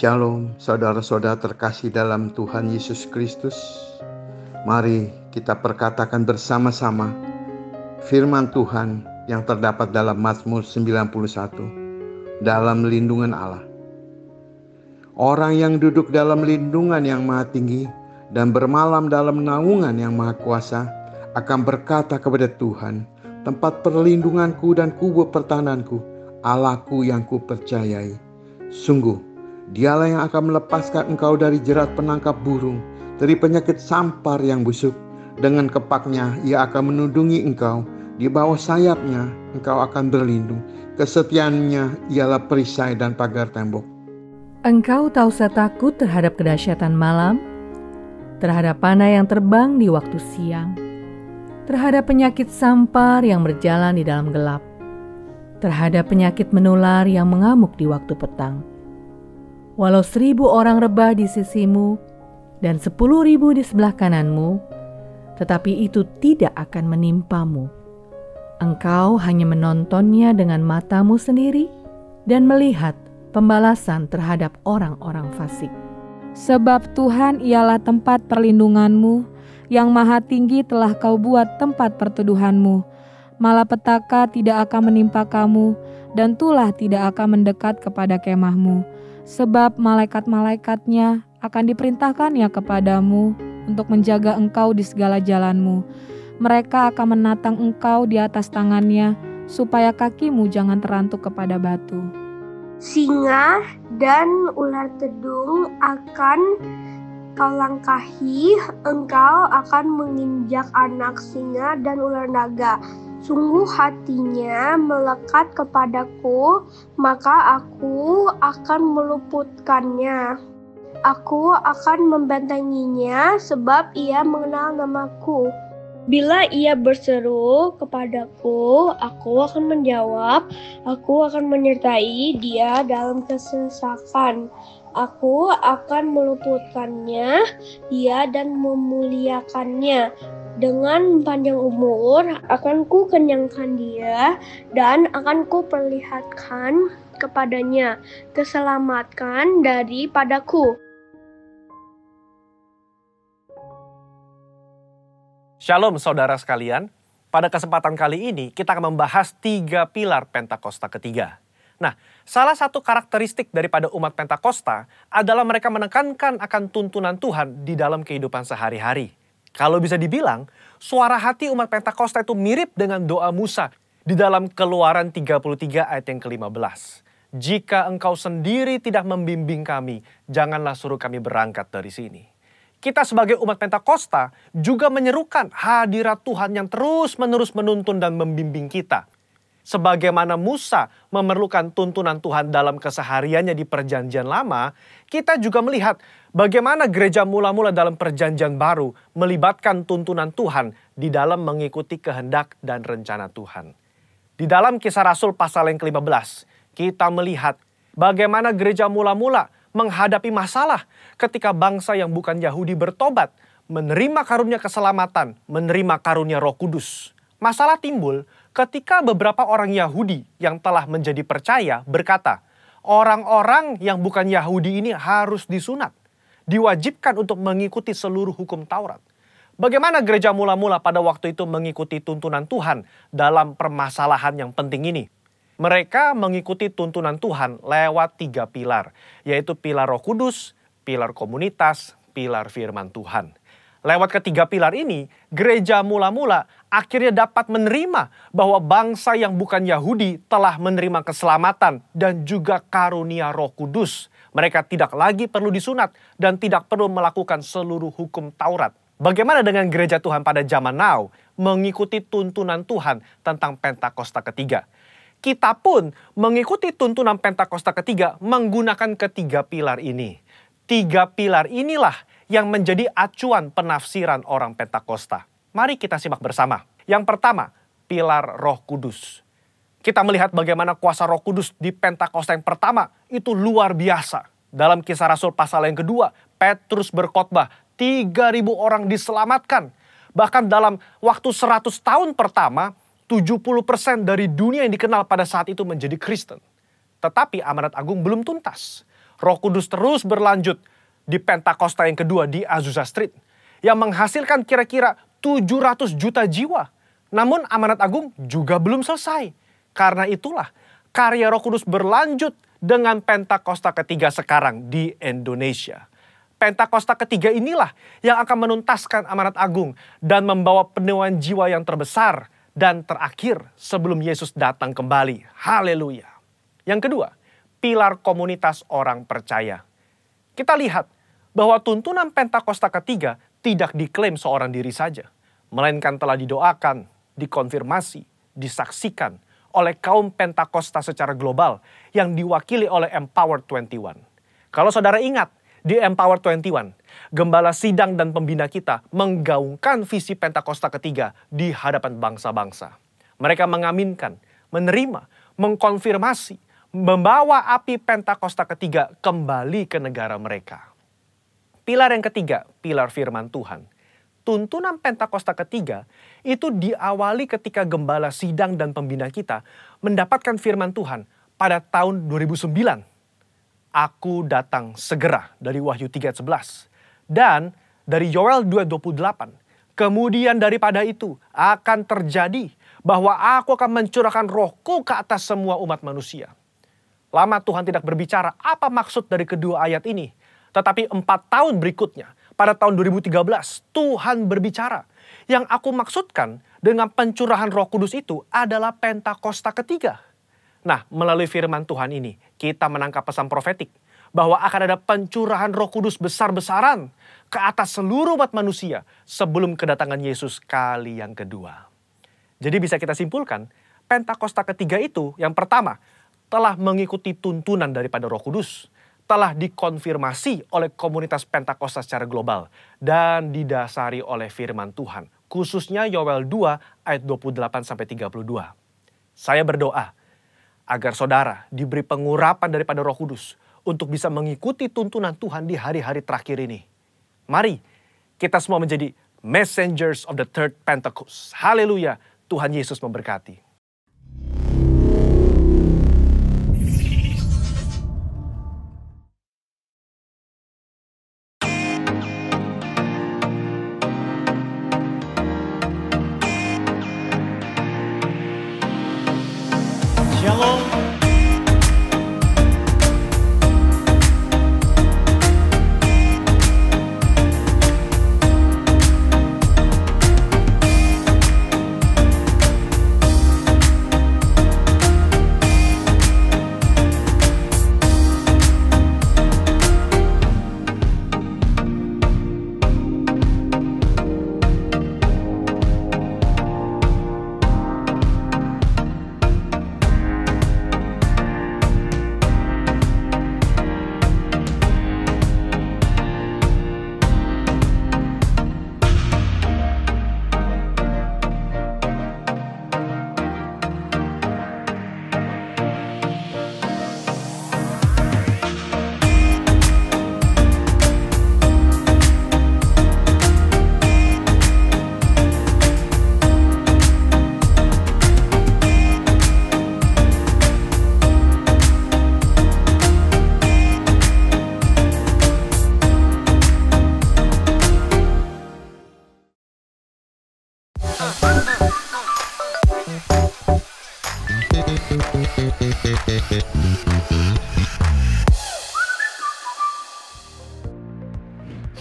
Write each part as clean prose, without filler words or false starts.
Shalom, saudara-saudara terkasih dalam Tuhan Yesus Kristus. Mari kita perkatakan bersama-sama firman Tuhan yang terdapat dalam Mazmur 91, dalam lindungan Allah. Orang yang duduk dalam lindungan yang maha tinggi dan bermalam dalam naungan yang maha kuasa akan berkata kepada Tuhan, tempat perlindunganku dan kubu pertahananku, Allahku yang kupercayai. Sungguh, Dialah yang akan melepaskan engkau dari jerat penangkap burung, dari penyakit sampar yang busuk. Dengan kepaknya ia akan menundungi engkau, di bawah sayapnya engkau akan berlindung. Kesetiaannya ialah perisai dan pagar tembok. Engkau tak usah takut terhadap kedahsyatan malam, terhadap panah yang terbang di waktu siang, terhadap penyakit sampar yang berjalan di dalam gelap, terhadap penyakit menular yang mengamuk di waktu petang. Walau 1000 orang rebah di sisimu dan 10.000 di sebelah kananmu, tetapi itu tidak akan menimpamu. Engkau hanya menontonnya dengan matamu sendiri dan melihat pembalasan terhadap orang-orang fasik. Sebab Tuhan ialah tempat perlindunganmu, Yang Maha Tinggi telah Kau buat tempat perteduhan-Mu. Malapetaka tidak akan menimpa kamu, dan tulah tidak akan mendekat kepada kemah-Mu. Sebab malaikat-malaikatnya akan diperintahkannya kepadamu untuk menjaga engkau di segala jalan-Mu. Mereka akan menatang engkau di atas tangannya, supaya kakimu jangan terantuk kepada batu. Singa dan ular tedung akan Kau langkahi, engkau akan menginjak anak singa dan ular naga. Sungguh hatinya melekat kepadaku, maka aku akan meluputkannya. Aku akan membentenginya sebab ia mengenal namaku. Bila ia berseru kepadaku, aku akan menjawab, aku akan menyertai dia dalam kesesakan. Aku akan meluputkannya, dia dan memuliakannya. Dengan panjang umur akan ku kenyangkan dia dan akan ku perlihatkan kepadanya keselamatan daripadaku. Shalom saudara sekalian, pada kesempatan kali ini kita akan membahas 3 pilar Pentakosta ketiga. Nah, salah satu karakteristik daripada umat Pentakosta adalah mereka menekankan akan tuntunan Tuhan di dalam kehidupan sehari-hari. Kalau bisa dibilang, suara hati umat Pentakosta itu mirip dengan doa Musa di dalam Keluaran 33 ayat yang ke-15. Jika engkau sendiri tidak membimbing kami, janganlah suruh kami berangkat dari sini. Kita sebagai umat Pentakosta juga menyerukan hadirat Tuhan yang terus-menerus menuntun dan membimbing kita. Sebagaimana Musa memerlukan tuntunan Tuhan dalam kesehariannya di Perjanjian Lama, kita juga melihat bagaimana gereja mula-mula dalam Perjanjian Baru melibatkan tuntunan Tuhan di dalam mengikuti kehendak dan rencana Tuhan. Di dalam Kisah Rasul pasal yang ke-15, kita melihat bagaimana gereja mula-mula menghadapi masalah ketika bangsa yang bukan Yahudi bertobat, menerima karunia keselamatan, menerima karunia Roh Kudus. Masalah timbul ketika beberapa orang Yahudi yang telah menjadi percaya berkata, orang-orang yang bukan Yahudi ini harus disunat, diwajibkan untuk mengikuti seluruh hukum Taurat. Bagaimana gereja mula-mula pada waktu itu mengikuti tuntunan Tuhan dalam permasalahan yang penting ini? Mereka mengikuti tuntunan Tuhan lewat 3 pilar, yaitu pilar Roh Kudus, pilar komunitas, pilar firman Tuhan. Lewat ketiga pilar ini, gereja mula-mula akhirnya dapat menerima bahwa bangsa yang bukan Yahudi telah menerima keselamatan dan juga karunia Roh Kudus. Mereka tidak lagi perlu disunat dan tidak perlu melakukan seluruh hukum Taurat. Bagaimana dengan gereja Tuhan pada zaman now mengikuti tuntunan Tuhan tentang Pentakosta ketiga? Kita pun mengikuti tuntunan Pentakosta ketiga menggunakan ketiga pilar ini. 3 pilar inilah yang menjadi acuan penafsiran orang Pentakosta. Mari kita simak bersama. Yang pertama, pilar Roh Kudus. Kita melihat bagaimana kuasa Roh Kudus di Pentakosta yang pertama itu luar biasa. Dalam Kisah Rasul pasal yang kedua, Petrus berkhotbah, 3.000 orang diselamatkan. Bahkan dalam waktu 100 tahun pertama, 70% dari dunia yang dikenal pada saat itu menjadi Kristen. Tetapi amanat agung belum tuntas. Roh Kudus terus berlanjut di Pentakosta yang kedua di Azusa Street, yang menghasilkan kira-kira 700 juta jiwa. Namun amanat agung juga belum selesai. Karena itulah karya Roh Kudus berlanjut dengan Pentakosta ketiga sekarang di Indonesia. Pentakosta ketiga inilah yang akan menuntaskan amanat agung dan membawa penuaian jiwa yang terbesar dan terakhir sebelum Yesus datang kembali. Haleluya. Yang kedua, pilar komunitas orang percaya. Kita lihat bahwa tuntunan Pentakosta ketiga tidak diklaim seorang diri saja, melainkan telah didoakan, dikonfirmasi, disaksikan oleh kaum Pentakosta secara global yang diwakili oleh Empower 21. Kalau saudara ingat, di Empower 21, gembala sidang dan pembina kita menggaungkan visi Pentakosta ketiga di hadapan bangsa-bangsa. Mereka mengaminkan, menerima, mengkonfirmasi, membawa api Pentakosta ketiga kembali ke negara mereka. Pilar yang ketiga, pilar firman Tuhan. Tuntunan Pentakosta ketiga itu diawali ketika gembala sidang dan pembina kita mendapatkan firman Tuhan pada tahun 2009. Aku datang segera dari Wahyu 3:11. Dan dari Yoel 2:28, Kemudian daripada itu akan terjadi bahwa aku akan mencurahkan rohku ke atas semua umat manusia. Lama Tuhan tidak berbicara apa maksud dari kedua ayat ini. Tetapi 4 tahun berikutnya, pada tahun 2013, Tuhan berbicara. Yang aku maksudkan dengan pencurahan Roh Kudus itu adalah Pentakosta ketiga. Nah, melalui firman Tuhan ini, kita menangkap pesan profetik bahwa akan ada pencurahan Roh Kudus besar-besaran ke atas seluruh umat manusia sebelum kedatangan Yesus kali yang kedua. Jadi bisa kita simpulkan, Pentakosta ketiga itu yang pertama telah mengikuti tuntunan daripada Roh Kudus, telah dikonfirmasi oleh komunitas Pentakosta secara global dan didasari oleh firman Tuhan, khususnya Yoel 2 ayat 28-32. Saya berdoa agar saudara diberi pengurapan daripada Roh Kudus untuk bisa mengikuti tuntunan Tuhan di hari-hari terakhir ini. Mari kita semua menjadi messengers of the third Pentecost. Haleluya, Tuhan Yesus memberkati. Shalom.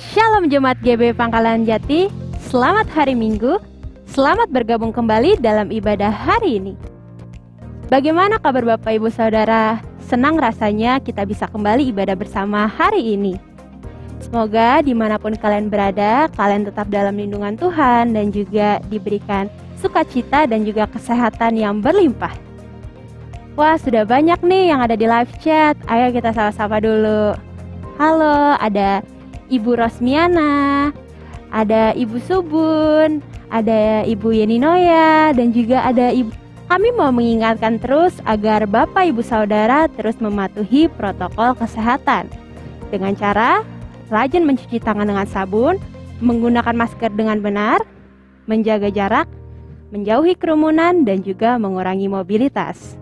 Shalom Jemaat GB Pangkalan Jati, selamat hari Minggu, selamat bergabung kembali dalam ibadah hari ini. Bagaimana kabar Bapak Ibu Saudara? Senang rasanya kita bisa kembali ibadah bersama hari ini. Semoga dimanapun kalian berada, kalian tetap dalam lindungan Tuhan dan juga diberikan sukacita dan juga kesehatan yang berlimpah. Wah, sudah banyak nih yang ada di live chat. Ayo kita sapa-sapa dulu. Halo, ada Ibu Rosmiana, ada Ibu Subun, ada Ibu Yeninoya, dan juga ada Ibu. Kami mau mengingatkan terus agar Bapak Ibu Saudara terus mematuhi protokol kesehatan dengan cara rajin mencuci tangan dengan sabun, menggunakan masker dengan benar, menjaga jarak, menjauhi kerumunan, dan juga mengurangi mobilitas.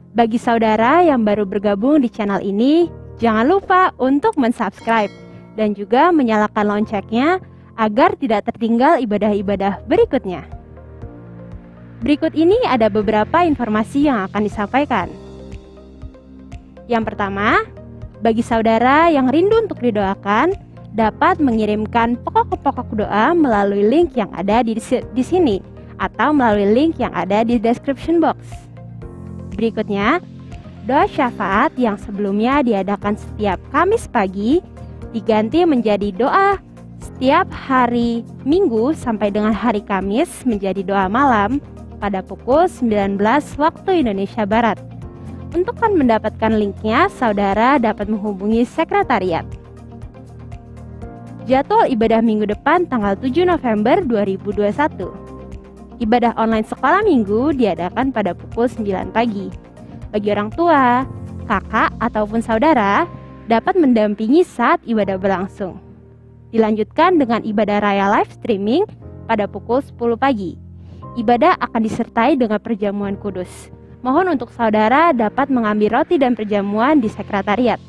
Bagi saudara yang baru bergabung di channel ini, jangan lupa untuk mensubscribe dan juga menyalakan loncengnya agar tidak tertinggal ibadah-ibadah berikutnya. Berikut ini ada beberapa informasi yang akan disampaikan. Yang pertama, bagi saudara yang rindu untuk didoakan, dapat mengirimkan pokok-pokok doa melalui link yang ada di sini atau melalui link yang ada di description box. Berikutnya, doa syafaat yang sebelumnya diadakan setiap Kamis pagi diganti menjadi doa setiap hari Minggu sampai dengan hari Kamis menjadi doa malam pada pukul 19 waktu Indonesia Barat. Untuk mendapatkan linknya, saudara dapat menghubungi sekretariat. Jadwal ibadah minggu depan tanggal 7 November 2021. Ibadah online sekolah minggu diadakan pada pukul 9 pagi. Bagi orang tua, kakak, ataupun saudara dapat mendampingi saat ibadah berlangsung. Dilanjutkan dengan ibadah raya live streaming pada pukul 10 pagi. Ibadah akan disertai dengan perjamuan kudus. Mohon untuk saudara dapat mengambil roti dan perjamuan di sekretariat.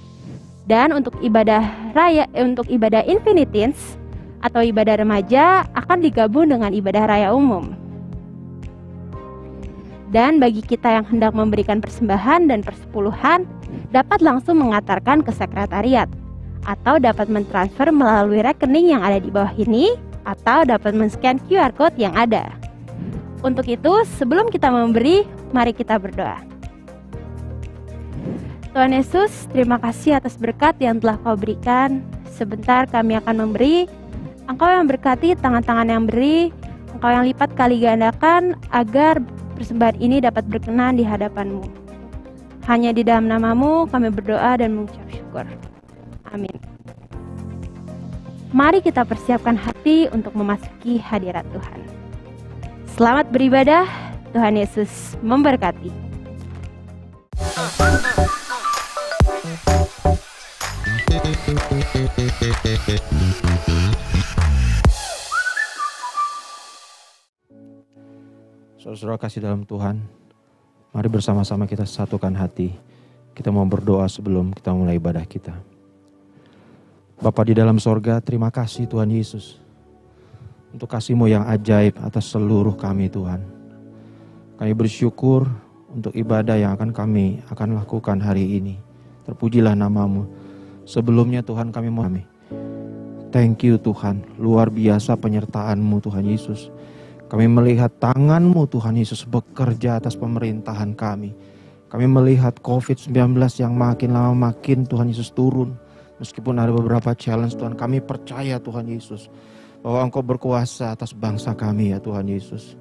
Dan untuk ibadah raya, untuk ibadah Infinitins atau ibadah remaja akan digabung dengan ibadah raya umum. Dan bagi kita yang hendak memberikan persembahan dan persepuluhan, dapat langsung mengantarkan ke sekretariat, atau dapat mentransfer melalui rekening yang ada di bawah ini, atau dapat men-scan QR Code yang ada. Untuk itu, sebelum kita memberi, mari kita berdoa. Tuhan Yesus, terima kasih atas berkat yang telah Kau berikan. Sebentar kami akan memberi. Engkau yang berkati tangan-tangan yang beri, Engkau yang lipat kali gandakan agar persembahan ini dapat berkenan di hadapan-Mu. Hanya di dalam nama-Mu kami berdoa dan mengucap syukur. Amin. Mari kita persiapkan hati untuk memasuki hadirat Tuhan. Selamat beribadah, Tuhan Yesus memberkati. Saudara-saudara kasih dalam Tuhan, mari bersama-sama kita satukan hati. Kita mau berdoa sebelum kita mulai ibadah kita. Bapa di dalam sorga, terima kasih Tuhan Yesus untuk kasih-Mu yang ajaib atas seluruh kami Tuhan. Kami bersyukur untuk ibadah yang kami akan lakukan hari ini. Terpujilah nama-Mu. Sebelumnya Tuhan kami mau thank you Tuhan, luar biasa penyertaan-Mu Tuhan Yesus. Kami melihat tangan-Mu Tuhan Yesus bekerja atas pemerintahan kami. Kami melihat COVID-19 yang makin lama makin Tuhan Yesus turun. Meskipun ada beberapa challenge Tuhan, kami percaya Tuhan Yesus bahwa Engkau berkuasa atas bangsa kami ya Tuhan Yesus.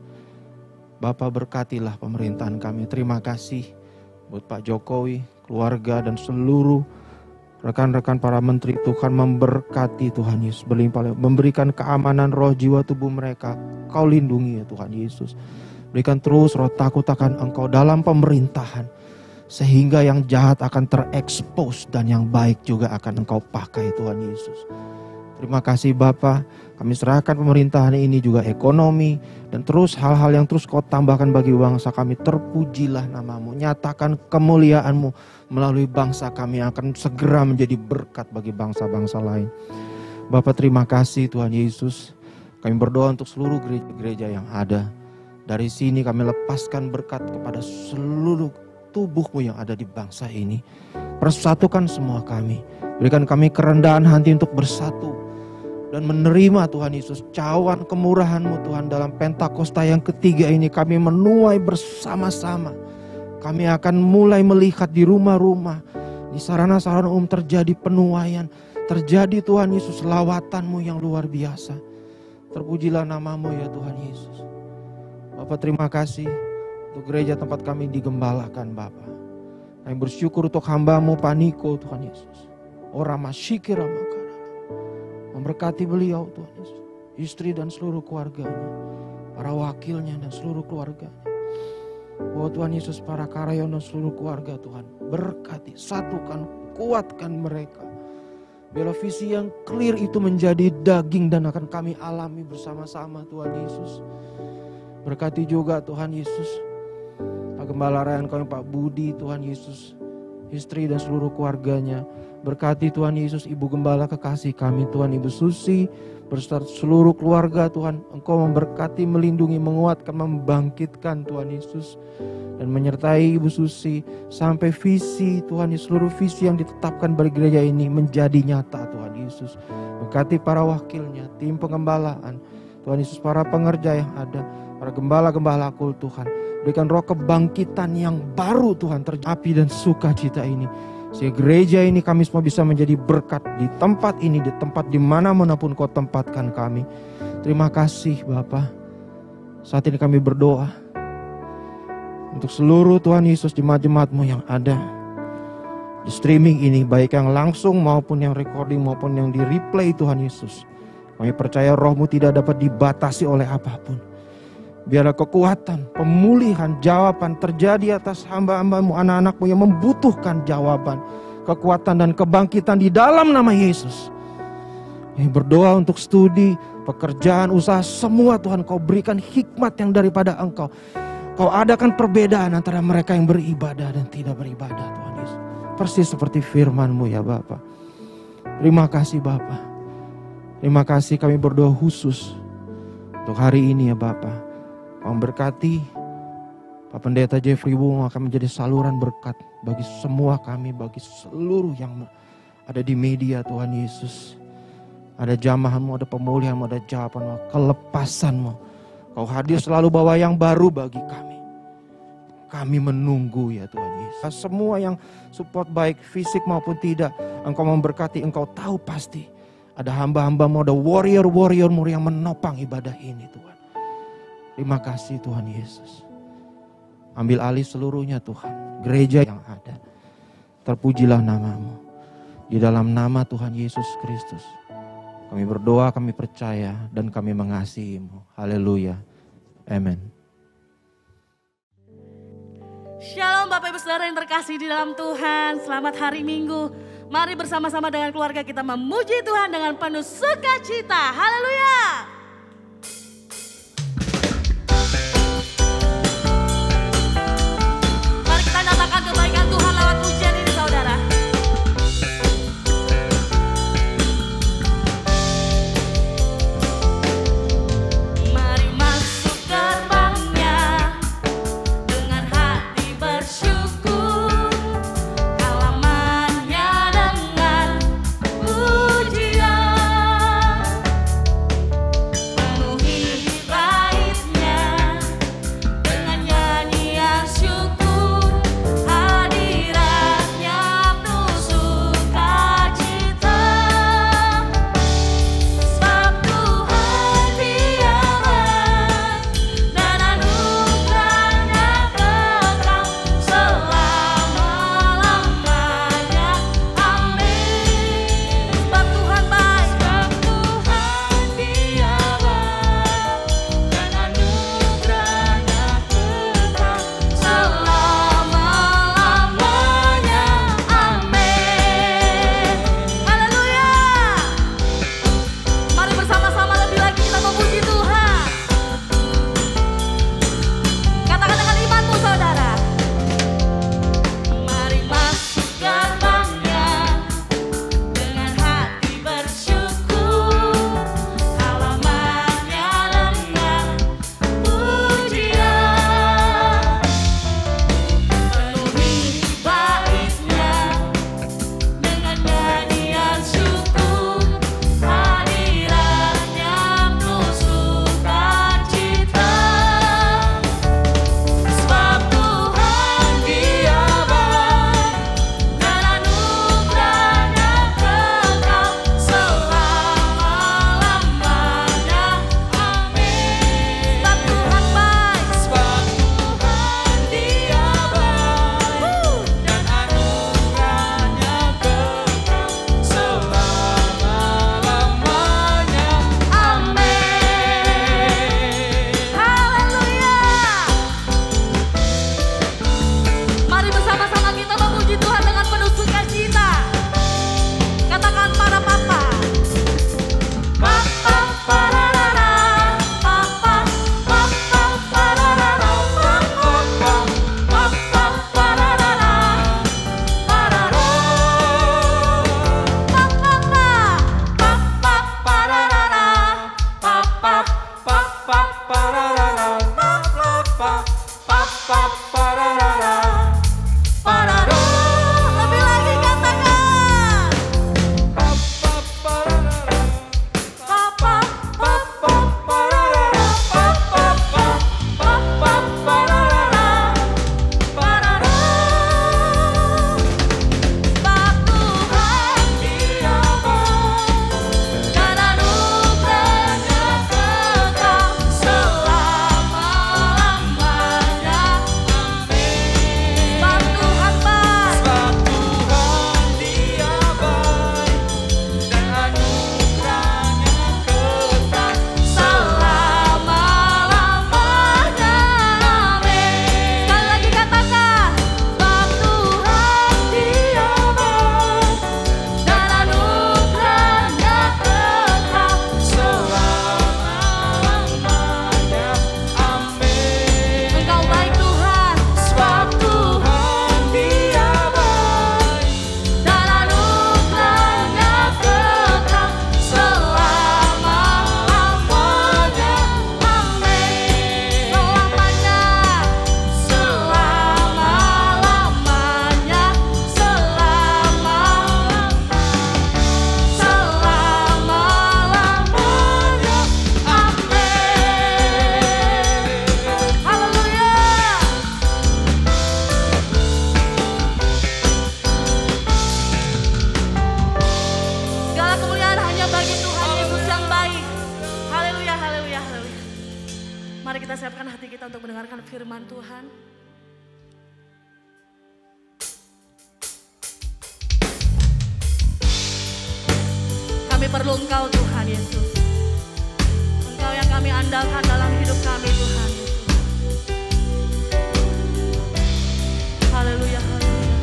Bapa berkatilah pemerintahan kami. Terima kasih buat Pak Jokowi, keluarga dan seluruh rekan-rekan para menteri. Tuhan memberkati Tuhan Yesus berlimpah, memberikan keamanan roh jiwa tubuh mereka. Kau lindungi ya Tuhan Yesus. Berikan terus roh takut akan Engkau dalam pemerintahan, sehingga yang jahat akan terekspos dan yang baik juga akan Engkau pakai Tuhan Yesus. Terima kasih Bapa, kami serahkan pemerintahan ini juga ekonomi dan terus hal-hal yang terus Kau tambahkan bagi bangsa kami. Terpujilah nama-Mu, nyatakan kemuliaan-Mu melalui bangsa kami yang akan segera menjadi berkat bagi bangsa-bangsa lain. Bapa terima kasih Tuhan Yesus. Kami berdoa untuk seluruh gereja-gereja yang ada. Dari sini kami lepaskan berkat kepada seluruh tubuh-Mu yang ada di bangsa ini. Persatukan semua kami. Berikan kami kerendahan hati untuk bersatu dan menerima Tuhan Yesus cawan kemurahan-Mu Tuhan dalam Pentakosta yang ketiga ini. Kami menuai bersama-sama. Kami akan mulai melihat di rumah-rumah, di sarana-sarana umum terjadi penuaian. Terjadi Tuhan Yesus lawatan-Mu yang luar biasa. Terpujilah nama-Mu ya Tuhan Yesus. Bapak terima kasih untuk gereja tempat kami digembalakan Bapa. Kami bersyukur untuk hamba-Mu Pak Niko Tuhan Yesus. Orama syikira makara. Memberkati beliau Tuhan Yesus. Istri dan seluruh keluarganya. Para wakilnya dan seluruh keluarganya. Oh Tuhan Yesus, para karyawan dan seluruh keluarga Tuhan. Berkati, satukan, kuatkan mereka. Biarlah visi yang clear itu menjadi daging dan akan kami alami bersama-sama Tuhan Yesus. Berkati juga Tuhan Yesus Pak Gembala Ryan kami Pak Budi Tuhan Yesus, istri dan seluruh keluarganya. Berkati Tuhan Yesus Ibu Gembala kekasih kami Tuhan, Ibu Susi beserta seluruh keluarga Tuhan. Engkau memberkati, melindungi, menguatkan, membangkitkan Tuhan Yesus. Dan menyertai Ibu Susi sampai visi Tuhan Yesus, seluruh visi yang ditetapkan bagi gereja ini menjadi nyata Tuhan Yesus. Berkati para wakilnya, tim pengembalaan Tuhan Yesus, para pengerja yang ada, para gembala-gembala kul Tuhan. Berikan roh kebangkitan yang baru Tuhan terjadi dan sukacita ini. Sehingga gereja ini kami semua bisa menjadi berkat di tempat ini, di tempat dimana-mana pun Kau tempatkan kami. Terima kasih Bapa. Saat ini kami berdoa untuk seluruh Tuhan Yesus jemaat-jemaat-Mu yang ada di streaming ini, baik yang langsung maupun yang recording maupun yang di replay Tuhan Yesus. Kami percaya Roh-Mu tidak dapat dibatasi oleh apapun. Biarlah kekuatan, pemulihan, jawaban terjadi atas hamba-hamba-Mu, anak-anak-Mu yang membutuhkan jawaban, kekuatan dan kebangkitan di dalam nama Yesus. Kami berdoa untuk studi, pekerjaan, usaha, semua Tuhan Kau berikan hikmat yang daripada Engkau. Kau adakan perbedaan antara mereka yang beribadah dan tidak beribadah Tuhan Yesus. Persis seperti firman-Mu ya Bapa. Terima kasih Bapa. Terima kasih, kami berdoa khusus untuk hari ini ya Bapa. Kau berkati Pak Pendeta Jeffrey Wong akan menjadi saluran berkat bagi semua kami, bagi seluruh yang ada di media Tuhan Yesus. Ada jamahan-Mu, ada pemulihan-Mu, ada jawaban-Mu, kelepasan-Mu. Kau hadir selalu bawa yang baru bagi kami. Kami menunggu ya Tuhan Yesus. Semua yang support baik fisik maupun tidak, Engkau memberkati, Engkau tahu pasti. Ada hamba-hamba-Mu, ada warrior-warrior-Mu yang menopang ibadah ini Tuhan. Terima kasih Tuhan Yesus. Ambil alih seluruhnya Tuhan, gereja yang ada. Terpujilah nama-Mu. Di dalam nama Tuhan Yesus Kristus. Kami berdoa, kami percaya, dan kami mengasihi-Mu. Haleluya. Amen. Shalom Bapak Ibu Saudara yang terkasih di dalam Tuhan. Selamat hari Minggu. Mari bersama-sama dengan keluarga kita memuji Tuhan dengan penuh sukacita. Haleluya. Mari kita nyatakan kebaikan Tuhan lewat pujian ini saudara. Mari masuk gerbangnya dengan hati bersyukur, halamannya dengan pujian. bagi Tuhan Yesus yang baik. Haleluya, haleluya, haleluya. Mari kita siapkan hati kita untuk mendengarkan firman Tuhan. Kami perlu Engkau Tuhan Yesus. Engkau yang kami andalkan dalam hidup kami Tuhan Yesus. Haleluya, haleluya.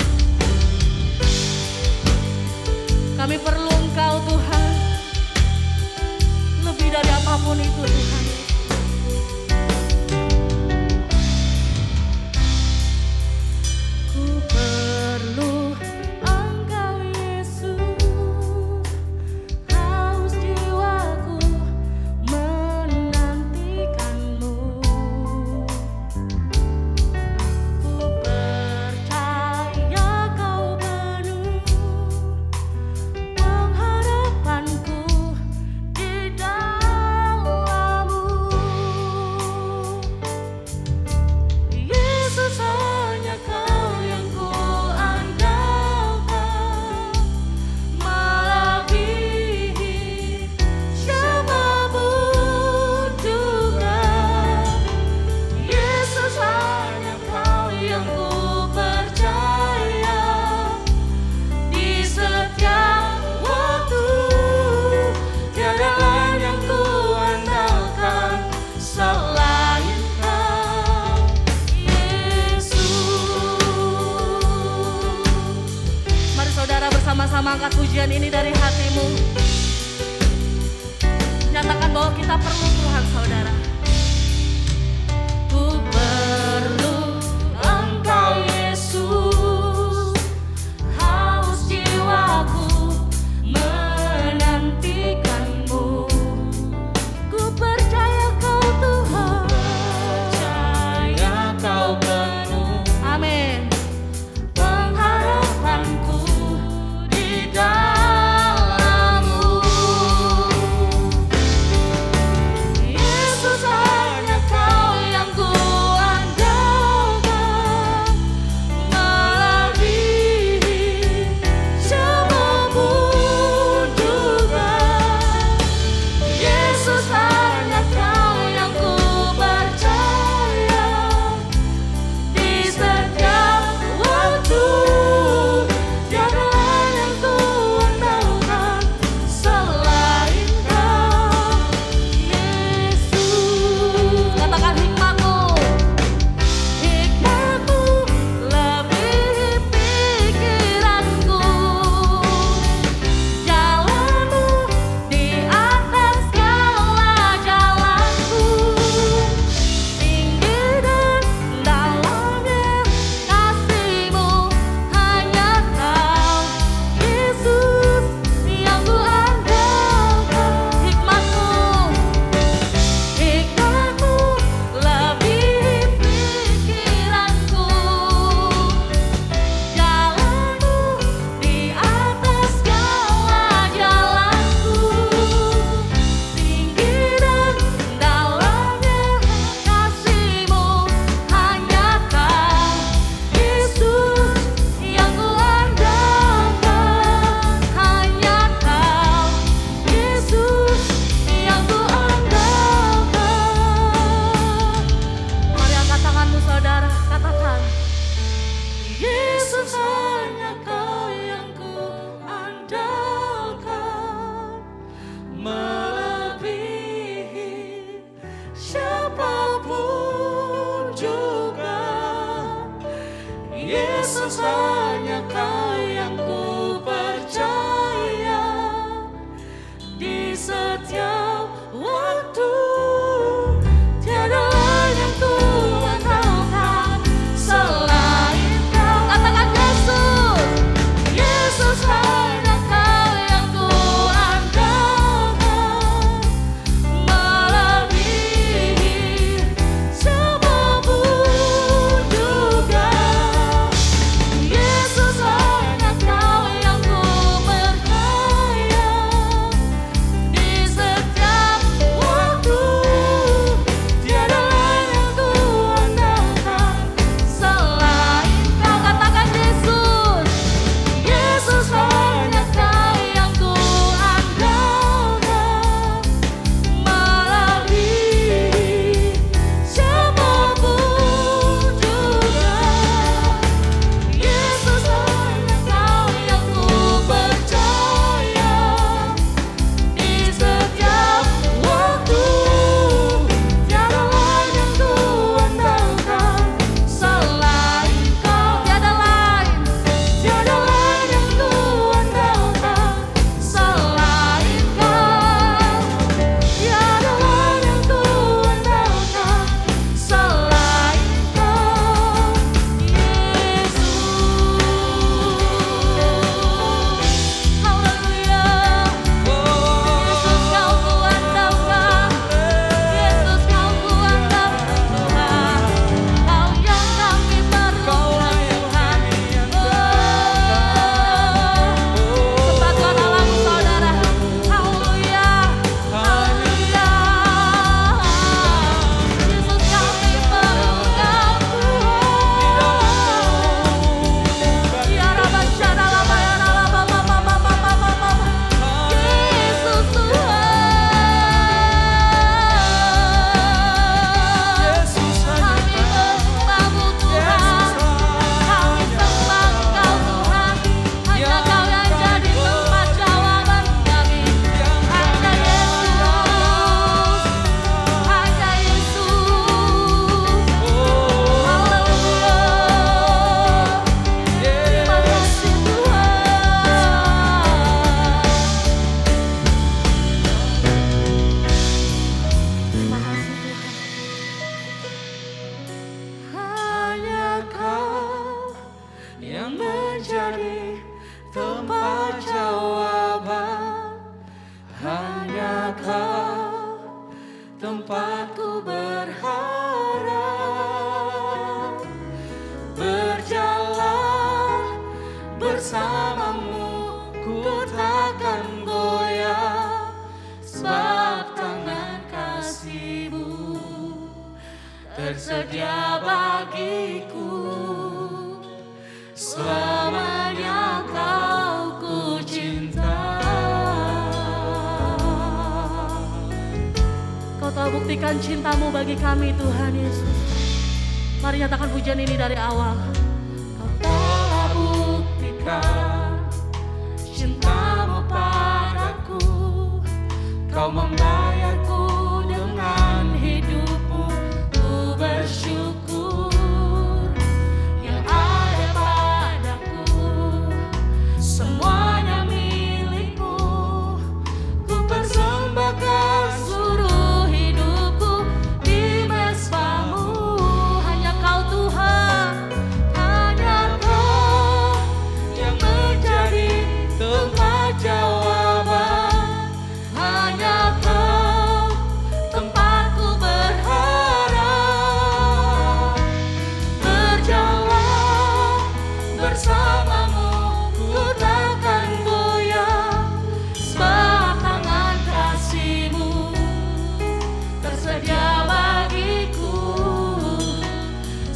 Kami perlu Engkau Tuhan. Lebih dari apapun itu Tuhan. Ku perlu Engkau Yesus. Haus jiwaku menantikan-Mu. Ku percaya Kau penuh pengharapanku di dalam-Mu. Yesus, hanya Kau yang ku andalkan, melebihi siapapun juga. Yesus, hanya Kau yang ku percaya di setiap waktu. Tiada lain yang ku andalkan selain Kau, Yesus. Mari saudara bersama-sama angkat pujian ini dari hatimu. Nyatakan bahwa kita perlu Tuhan saudara. Ku perlu Engkau Yesus. Haus jiwaku menantikan-Mu. Ku percaya Kau Tuhan. Percaya Kau penuh. Amin. Pengharapanku di dalam-Mu. Yesus, hanya Kau yang ku andalkan, melebihi siapapun juga. Yesus, hanya Kau yang ku percaya di setiap waktu. Tiada lain yang ku andalkan selain Kau, Yesus. Katakan hikmat-Mu. Hikmat-Mu lebih pikiranku. Jalan-Mu di atas segala jalanku. Tinggi dan dalamnya kasih-Mu, hanya Kau, Yesus, yang ku andalkan. Hikmat-Mu. Hikmat-Mu lebih pikiranku. Jalan-Mu di atas segala jalanku. Tinggi dan dalamnya kasih-Mu, hanya Kau, Yesus, yang ku andalkan. Hanya Kau, Yesus, yang ku andalkan. Mari angkat tanganmu saudara, katakan, Yesus, hanya Kau yang ku andalkan, melebihi siapapun juga. Yesus, hanya Kau yang ku percaya di setiap waktu. Tiada lain yang ku andalkan selain Kau. Katakan Yesus. Yesus, hanya Kau yang ku andalkan, melebihi siapapun juga. Yesus, hanya Kau yang ku percaya di setiap Kau tempatku berharap, berjalan bersamamu ku takkan goyah, sebab tangan kasih-Mu tersedia bagiku. Selamanya Kau ku cinta. Kau telah buktikan cinta-Mu bagi kami Tuhan Yesus. Mari nyatakan pujian ini dari awal. Kau telah buktikan cinta-Mu padaku. Kau membayarku dengan hidup-Mu. Ku bersyukur yang ada padaku. Semuanya milik-Mu. Ku persembahkan seluruh hidupku di mesbah-Mu. Hanya Kau Tuhan, hanya Kau yang menjadi tempat jawaban. Hanya Kau tempatku berharap, berjalan bersama-Mu ku takkan goyah, sebab tangan kasih-Mu tersedia bagiku.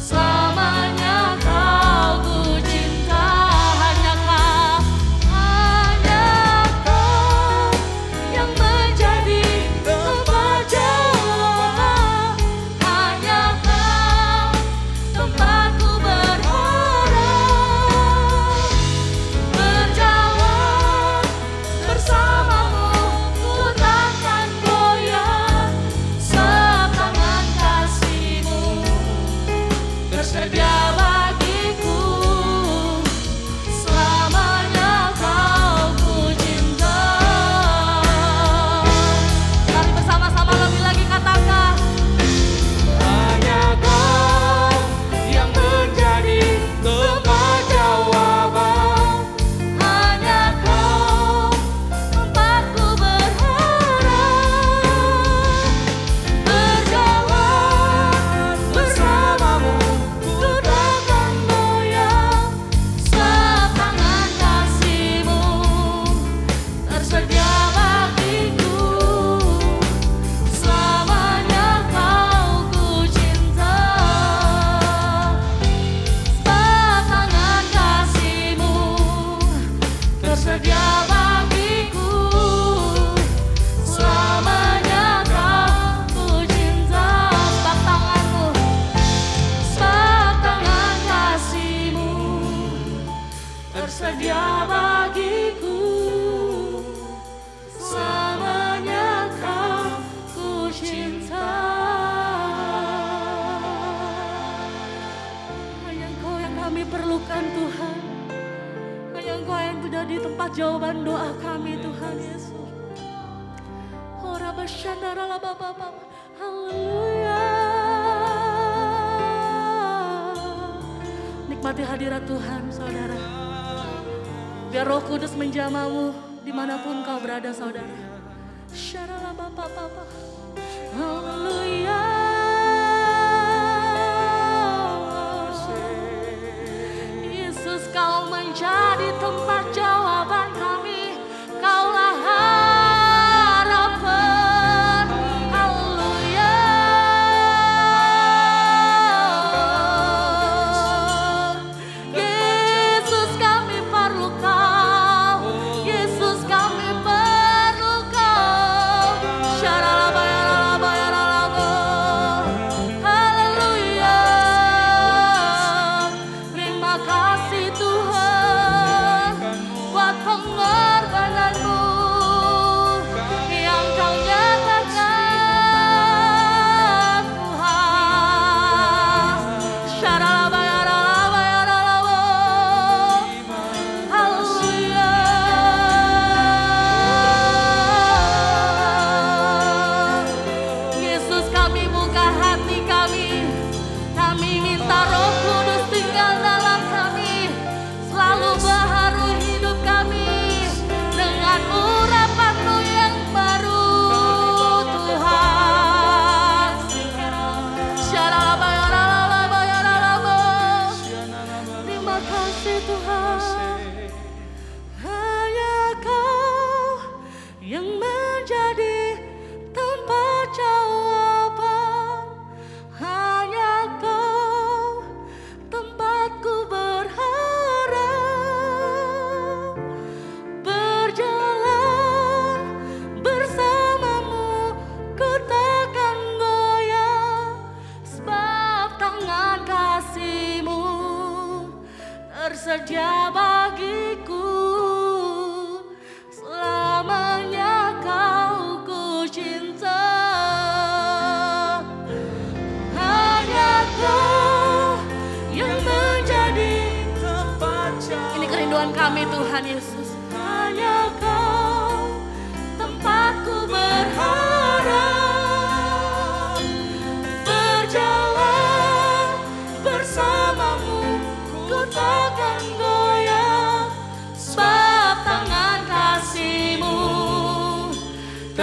Selamanya Kau ku cinta. Hanya Kau yang menjadi tempat jawaban. Hanya Kau tempatku berharap, berjalan bersama-Mu ku takkan goyah, sebab tangan kasih-Mu tersedia bagiku. Selamanya Kau ku cinta. Mari bersama-sama lebih lagi katakan. Hanya Kau yang menjadi tempat jawaban. Hanya Kau tempatku berharap, berjalan bersama-Mu ku takkan goyah, sebab tangan kasih-Mu tersedia bagiku. Selamanya Kau ku cinta. Sebab tangan kasih-Mu tersedia bagiku. Selamanya Kau ku cinta. Sebab tangan-Mu, sebab tangan kasih-Mu tersedia bagiku. Selamanya Kau ku cinta. Hanya Engkau yang kami perlukan Tuhan. Hanya Engkau yang sudah di tempat jawaban doa kami Tuhan Yesus. Ora basyandara la baba. Haleluya. Nikmati hadirat Tuhan saudara. Biar Roh Kudus menjamah-Mu dimanapun kau berada saudara. Syarala baba. Haleluya. Yesus Kau menjadi tempat jawaban kami. Kaulah harapan. Haleluya. Yesus kami perlu Kau. Yesus kami perlu Kau. Syaralabayaralabayaralago. Haleluya. Terima kasih Tuhan.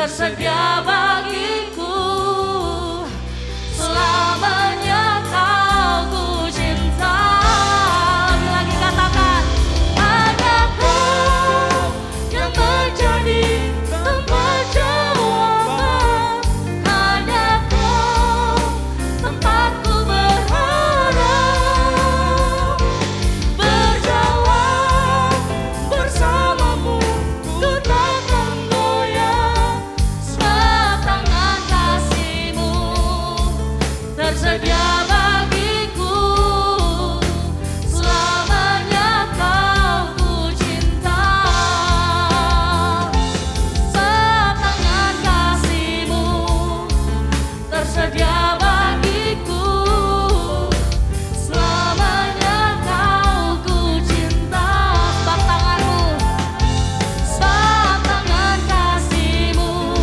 tersedia bagiku. Selamanya kau ku cinta. Lagi katakan, hanya kau yang menjadi tempat jawaban. Hanya kau tempatku berharap. Berjalan bersamamu, ku takkan goyah. Sebab tangan kasih-Mu tersedia bagiku. Selamanya kau ku cinta. Sebab tangan kasih-Mu tersedia bagiku. Selamanya kau ku cinta. Sebab tangan-Mu, sebab tangan kasih-Mu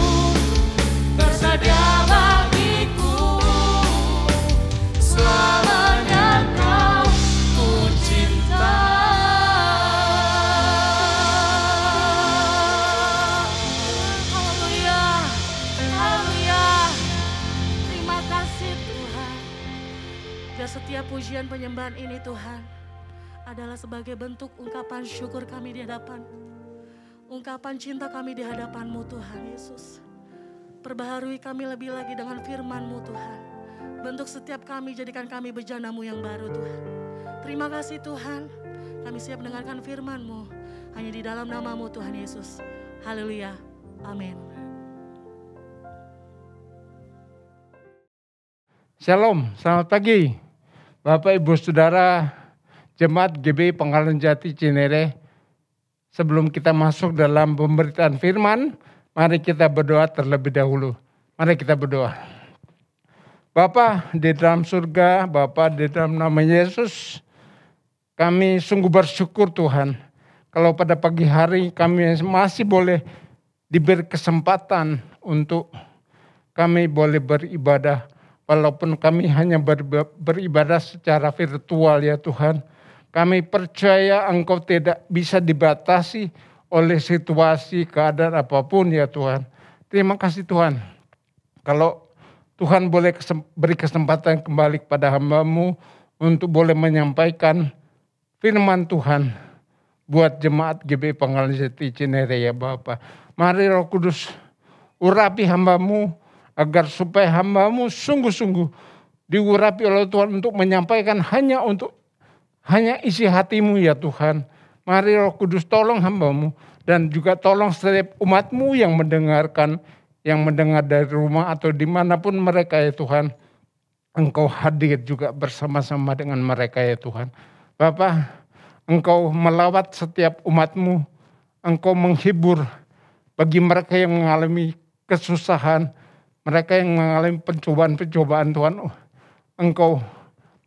tersedia bagiku. Selamanya kau ku cinta. Haleluya, haleluya. Terima kasih Tuhan. Dan setiap pujian penyembahan ini Tuhan adalah sebagai bentuk ungkapan syukur kami di hadapan, ungkapan cinta kami di hadapan-Mu Tuhan Yesus. Perbaharui kami lebih lagi dengan firman-Mu Tuhan. Bentuk setiap kami, jadikan kami bejana-Mu yang baru Tuhan. Terima kasih Tuhan, kami siap mendengarkan firman-Mu hanya di dalam nama-Mu Tuhan Yesus. Haleluya, amin. Shalom, selamat pagi Bapak Ibu Saudara Jemaat GBI Pangkalan Jati Cinere. Sebelum kita masuk dalam pemberitaan firman, mari kita berdoa terlebih dahulu. Mari kita berdoa. Bapa di dalam surga, Bapa di dalam nama Yesus, kami sungguh bersyukur Tuhan. Kalau pada pagi hari kami masih boleh diberi kesempatan untuk kami boleh beribadah. Walaupun kami hanya beribadah secara virtual ya Tuhan. Kami percaya Engkau tidak bisa dibatasi oleh situasi, keadaan apapun ya Tuhan. Terima kasih Tuhan. Kalau Tuhan boleh beri kesempatan kembali kepada hamba-Mu untuk boleh menyampaikan firman Tuhan buat jemaat GBI Pangkalan Jati Cinere ya Bapa. Mari Roh Kudus urapi hamba-Mu agar supaya hamba-Mu sungguh-sungguh diurapi oleh Tuhan untuk menyampaikan hanya isi hati-Mu ya Tuhan. Mari Roh Kudus tolong hamba-Mu dan juga tolong setiap umat-Mu yang mendengarkan, yang mendengar dari rumah atau dimanapun mereka ya Tuhan. Engkau hadir juga bersama-sama dengan mereka ya Tuhan. Bapa, Engkau melawat setiap umat-Mu, Engkau menghibur bagi mereka yang mengalami kesusahan, mereka yang mengalami pencobaan-pencobaan Tuhan. Engkau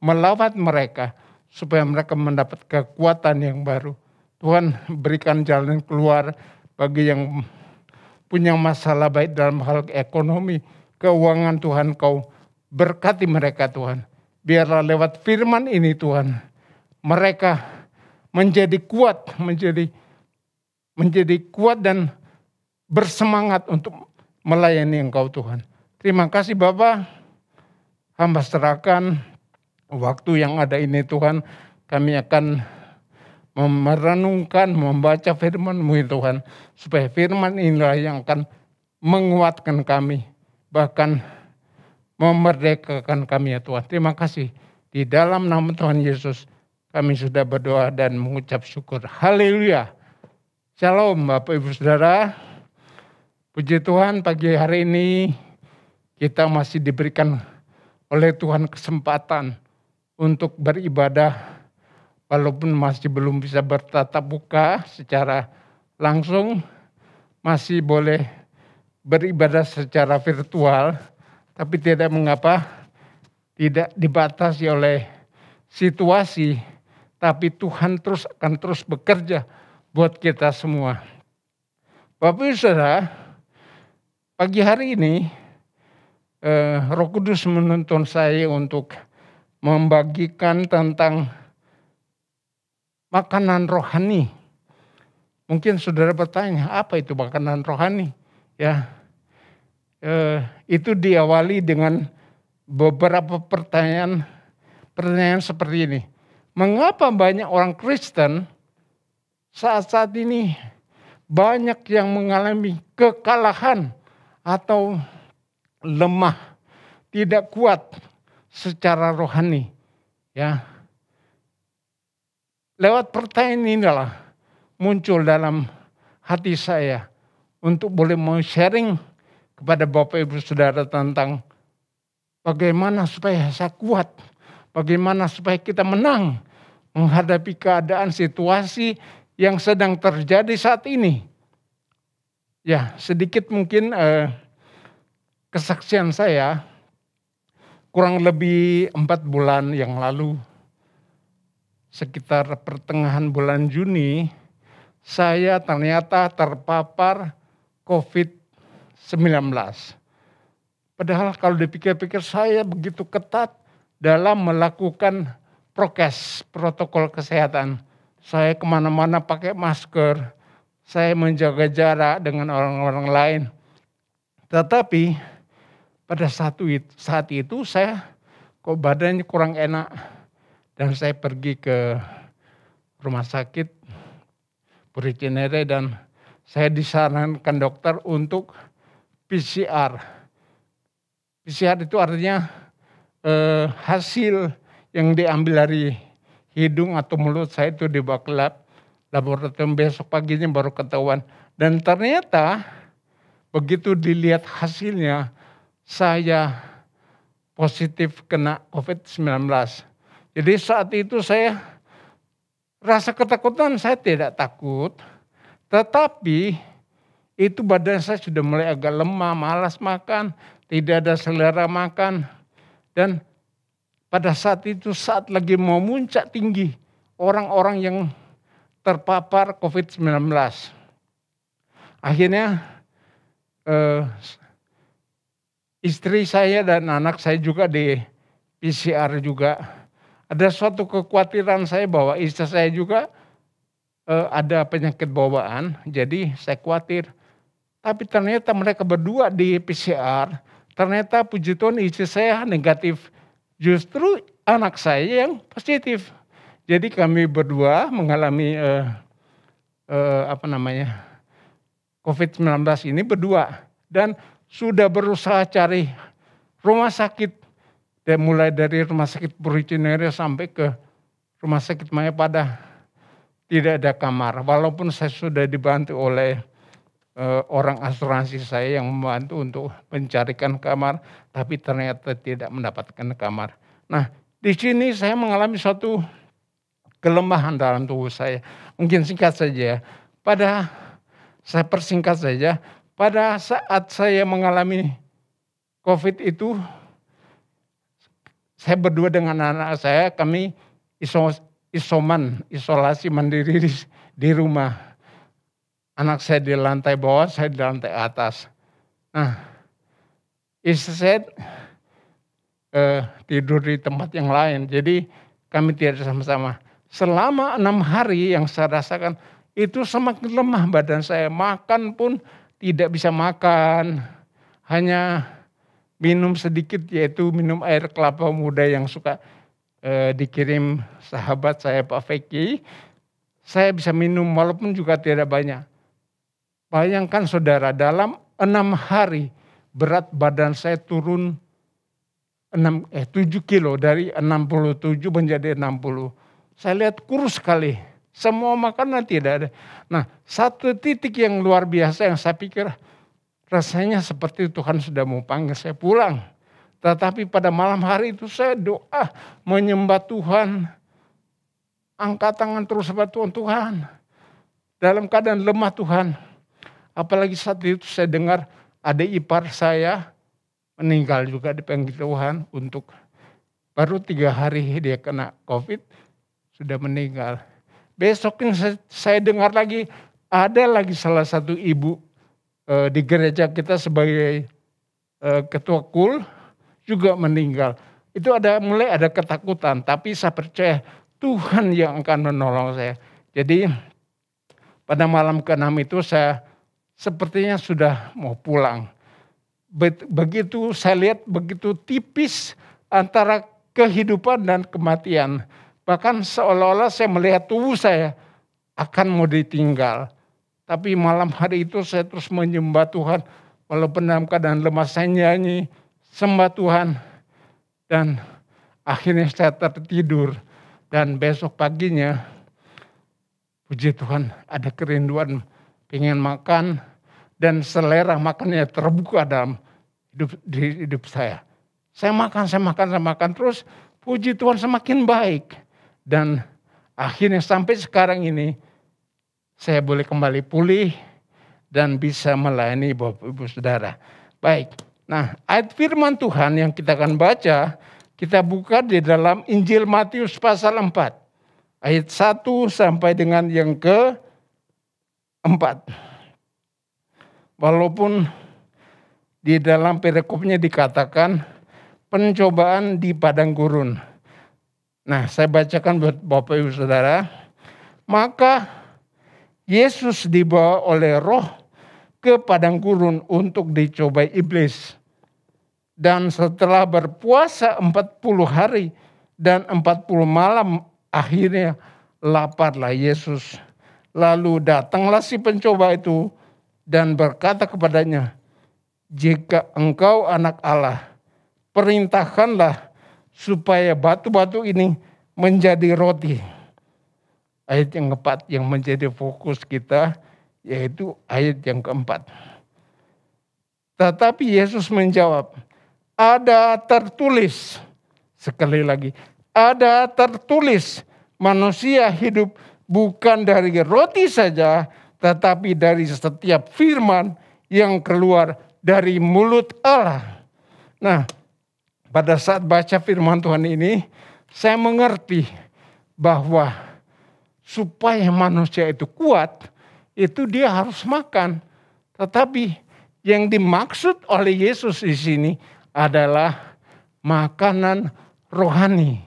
melawat mereka supaya mereka mendapat kekuatan yang baru. Tuhan berikan jalan keluar bagi yang punya masalah baik dalam hal ekonomi, keuangan Tuhan. Kau berkati mereka Tuhan. Biarlah lewat firman ini Tuhan, mereka menjadi kuat, menjadi kuat dan bersemangat untuk melayani Engkau Tuhan. Terima kasih Bapa. Hamba serahkan waktu yang ada ini Tuhan. Kami akan merenungkan, membaca firman-Mu Tuhan. Supaya firman inilah yang akan menguatkan kami. Bahkan memerdekakan kami ya Tuhan. Terima kasih. Di dalam nama Tuhan Yesus kami sudah berdoa dan mengucap syukur. Haleluya. Shalom Bapak Ibu Saudara. Puji Tuhan, pagi hari ini kita masih diberikan oleh Tuhan kesempatan untuk beribadah. Walaupun masih belum bisa bertatap muka secara langsung, masih boleh beribadah secara virtual. Tapi tidak mengapa, tidak dibatasi oleh situasi. Tapi Tuhan akan terus bekerja buat kita semua. Bapak Ibu Saudara, pagi hari ini Roh Kudus menuntun saya untuk membagikan tentang makanan rohani. Mungkin saudara bertanya, apa itu makanan rohani? Ya, itu diawali dengan beberapa pertanyaan seperti ini. Mengapa banyak orang Kristen saat ini banyak yang mengalami kekalahan atau lemah, tidak kuat secara rohani, ya. Lewat pertanyaan inilah muncul dalam hati saya untuk boleh mau sharing kepada Bapak Ibu Saudara tentang bagaimana supaya saya kuat, bagaimana supaya kita menang menghadapi keadaan situasi yang sedang terjadi saat ini. Ya, sedikit mungkin kesaksian saya, kurang lebih 4 bulan yang lalu, sekitar pertengahan bulan Juni, saya ternyata terpapar COVID-19. Padahal kalau dipikir-pikir saya begitu ketat dalam melakukan prokes, protokol kesehatan. Saya kemana-mana pakai masker, saya menjaga jarak dengan orang-orang lain. Tetapi pada saat itu saya kok badannya kurang enak. Dan saya pergi ke rumah sakit Puri Cinere dan saya disarankan dokter untuk PCR. PCR itu artinya hasil yang diambil dari hidung atau mulut saya itu dibawa ke laboratorium, besok paginya baru ketahuan. Dan ternyata begitu dilihat hasilnya saya positif kena COVID-19. Jadi saat itu saya rasa ketakutan, saya tidak takut. Tetapi itu badan saya sudah mulai agak lemah, malas makan, tidak ada selera makan. Dan pada saat itu saat lagi mau muncak tinggi orang-orang yang terpapar COVID-19. Akhirnya istri saya dan anak saya juga di PCR juga. Ada suatu kekhawatiran saya bahwa istri saya juga ada penyakit bawaan, jadi saya khawatir. Tapi ternyata mereka berdua di PCR, ternyata puji Tuhan istri saya negatif. Justru anak saya yang positif. Jadi kami berdua mengalami COVID-19 ini berdua. Dan sudah berusaha cari rumah sakit. Dan mulai dari rumah sakit Puri Cinere sampai ke rumah sakit Mayapada tidak ada kamar. Walaupun saya sudah dibantu oleh orang asuransi saya yang membantu untuk mencarikan kamar, tapi ternyata tidak mendapatkan kamar. Nah, di sini saya mengalami suatu kelemahan dalam tubuh saya. Mungkin singkat saja. Saya persingkat saja. Pada saat saya mengalami COVID itu, saya berdua dengan anak saya, kami isolasi mandiri di rumah. Anak saya di lantai bawah, saya di lantai atas. Nah, istri saya tidur di tempat yang lain, jadi kami tidak sama-sama. Selama 6 hari yang saya rasakan, itu semakin lemah badan saya. Makan pun tidak bisa makan, hanya minum sedikit, yaitu minum air kelapa muda yang suka dikirim sahabat saya Pak Feki. Saya bisa minum walaupun juga tidak banyak. Bayangkan saudara, dalam 6 hari berat badan saya turun 7 kilo, dari 67 menjadi 60. Saya lihat kurus sekali. Semua makanan tidak ada. Nah, satu titik yang luar biasa yang saya pikir rasanya seperti Tuhan sudah mau panggil saya pulang. Tetapi pada malam hari itu saya doa menyembah Tuhan. Angkat tangan terus sama Tuhan. Dalam keadaan lemah Tuhan. Apalagi saat itu saya dengar ada ipar saya meninggal juga dipanggil Tuhan untuk baru 3 hari dia kena COVID sudah meninggal. Besoknya saya dengar lagi ada lagi salah satu ibu di gereja kita sebagai ketua KUL juga meninggal. Itu mulai ada ketakutan, tapi saya percaya Tuhan yang akan menolong saya. Jadi pada malam ke-6 itu saya sepertinya sudah mau pulang. begitu saya lihat begitu tipis antara kehidupan dan kematian. Bahkan seolah-olah saya melihat tubuh saya akan mau ditinggal. Tapi malam hari itu saya terus menyembah Tuhan. Walaupun dalam keadaan lemah saya nyanyi, sembah Tuhan. Dan akhirnya saya tertidur. Dan besok paginya, puji Tuhan, ada kerinduan pengen makan. Dan selera makannya terbuka dalam hidup saya. Saya makan. Terus puji Tuhan semakin baik. Dan akhirnya sampai sekarang ini, saya boleh kembali pulih dan bisa melayani Bapak Ibu Saudara. Baik, nah ayat firman Tuhan yang kita akan baca, kita buka di dalam Injil Matius pasal 4. Ayat 1 sampai dengan yang ke-4. Walaupun di dalam perikopnya dikatakan pencobaan di padang gurun. Nah, saya bacakan buat Bapak Ibu Saudara. Maka Yesus dibawa oleh Roh ke padang gurun untuk dicobai iblis. Dan setelah berpuasa 40 hari dan 40 malam, akhirnya laparlah Yesus. Lalu datanglah si pencoba itu dan berkata kepadanya, jika engkau anak Allah, perintahkanlah supaya batu-batu ini menjadi roti. Ayat yang keempat yang menjadi fokus kita, yaitu ayat yang keempat. Tetapi Yesus menjawab, ada tertulis, sekali lagi, ada tertulis, manusia hidup bukan dari roti saja, tetapi dari setiap firman yang keluar dari mulut Allah. Nah, pada saat baca firman Tuhan ini, saya mengerti bahwa supaya manusia itu kuat, itu dia harus makan. Tetapi yang dimaksud oleh Yesus di sini adalah makanan rohani,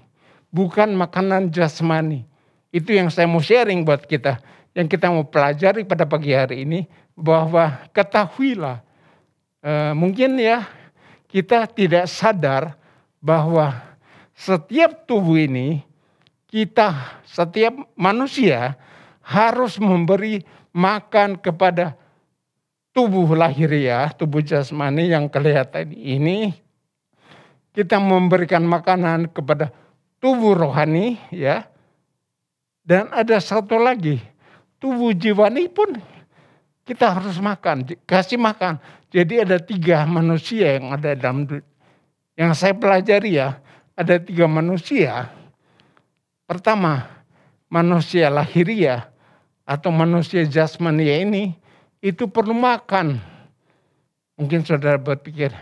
bukan makanan jasmani. Itu yang saya mau sharing buat kita, yang kita mau pelajari pada pagi hari ini, bahwa ketahuilah, mungkin ya kita tidak sadar bahwa setiap tubuh ini, setiap manusia harus memberi makan kepada tubuh lahiriah, tubuh jasmani yang kelihatan ini. Kita memberikan makanan kepada tubuh rohani, ya. Dan ada satu lagi, tubuh jiwani pun kita harus makan, kasih makan. Jadi ada 3 manusia yang ada dalam yang saya pelajari ya, ada 3 manusia. Pertama, manusia lahiriah atau manusia jasmania ini itu perlu makan. Mungkin saudara berpikir,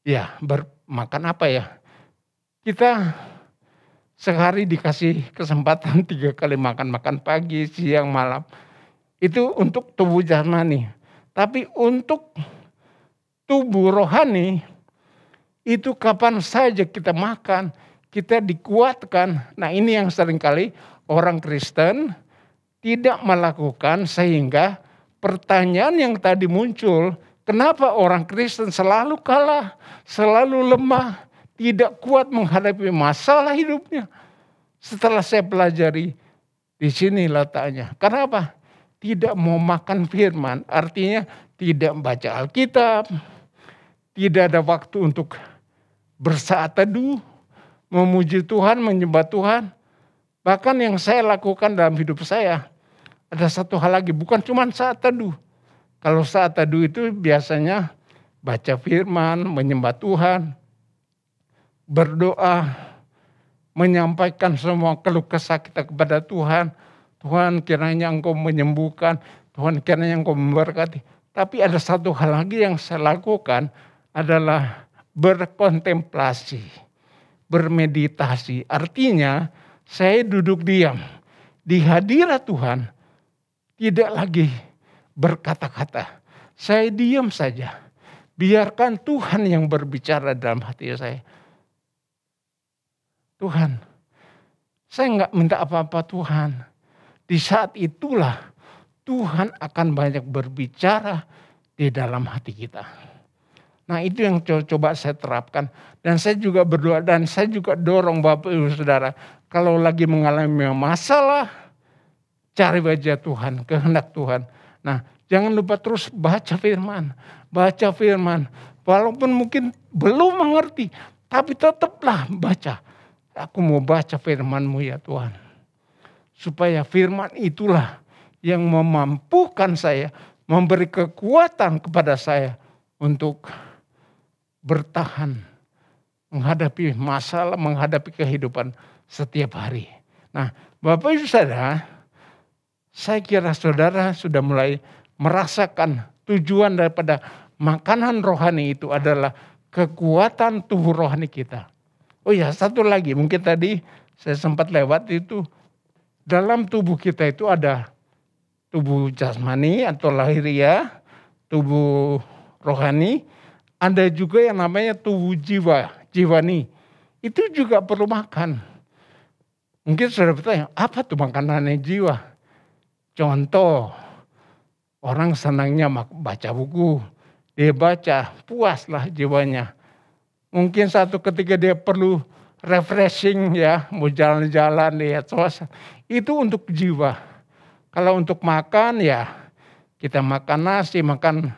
ya makan apa ya? Kita sehari dikasih kesempatan 3 kali makan pagi, siang, malam. Itu untuk tubuh jasmani. Tapi untuk tubuh rohani, itu kapan saja kita makan, kita dikuatkan. Nah ini yang seringkali orang Kristen tidak melakukan, sehingga pertanyaan yang tadi muncul, kenapa orang Kristen selalu kalah, selalu lemah, tidak kuat menghadapi masalah hidupnya. Setelah saya pelajari, di sini letaknya. Kenapa? Tidak mau makan firman, artinya tidak membaca Alkitab, tidak ada waktu untuk bersaat teduh, memuji Tuhan, menyembah Tuhan. Bahkan yang saya lakukan dalam hidup saya, ada satu hal lagi, bukan cuma saat teduh. Kalau saat teduh itu biasanya baca firman, menyembah Tuhan, berdoa, menyampaikan semua keluh kesah kita kepada Tuhan. Tuhan kiranya Engkau menyembuhkan, Tuhan kiranya Engkau memberkati. Tapi ada satu hal lagi yang saya lakukan adalah berkontemplasi, bermeditasi. Artinya saya duduk diam di hadirat Tuhan, tidak lagi berkata-kata. Saya diam saja, biarkan Tuhan yang berbicara dalam hati saya. Tuhan, saya enggak minta apa-apa Tuhan. Di saat itulah Tuhan akan banyak berbicara di dalam hati kita. Nah itu yang coba saya terapkan. Dan saya juga berdoa dan saya juga dorong Bapak Ibu Saudara. Kalau lagi mengalami masalah, cari wajah Tuhan, kehendak Tuhan. Nah jangan lupa terus baca firman. Baca firman. Walaupun mungkin belum mengerti, tapi tetaplah baca. Aku mau baca firman-Mu ya Tuhan. Supaya firman itulah yang memampukan saya, memberi kekuatan kepada saya untuk bertahan, menghadapi masalah, menghadapi kehidupan setiap hari. Nah, Bapak Ibu Saudara, saya kira saudara sudah mulai merasakan tujuan daripada makanan rohani itu adalah kekuatan tubuh rohani kita. Oh ya, satu lagi, mungkin tadi saya sempat lewat itu, dalam tubuh kita itu ada tubuh jasmani atau lahiriah, tubuh rohani, ada juga yang namanya tubuh jiwani. Itu juga perlu makan. Mungkin saudara bertanya, apa tuh makanannya jiwa? Contoh, orang senangnya baca buku. Dia baca, puaslah jiwanya. Mungkin satu ketika dia perlu refreshing ya, mau jalan-jalan, lihat suasana. Itu untuk jiwa. Kalau untuk makan ya, kita makan nasi, makan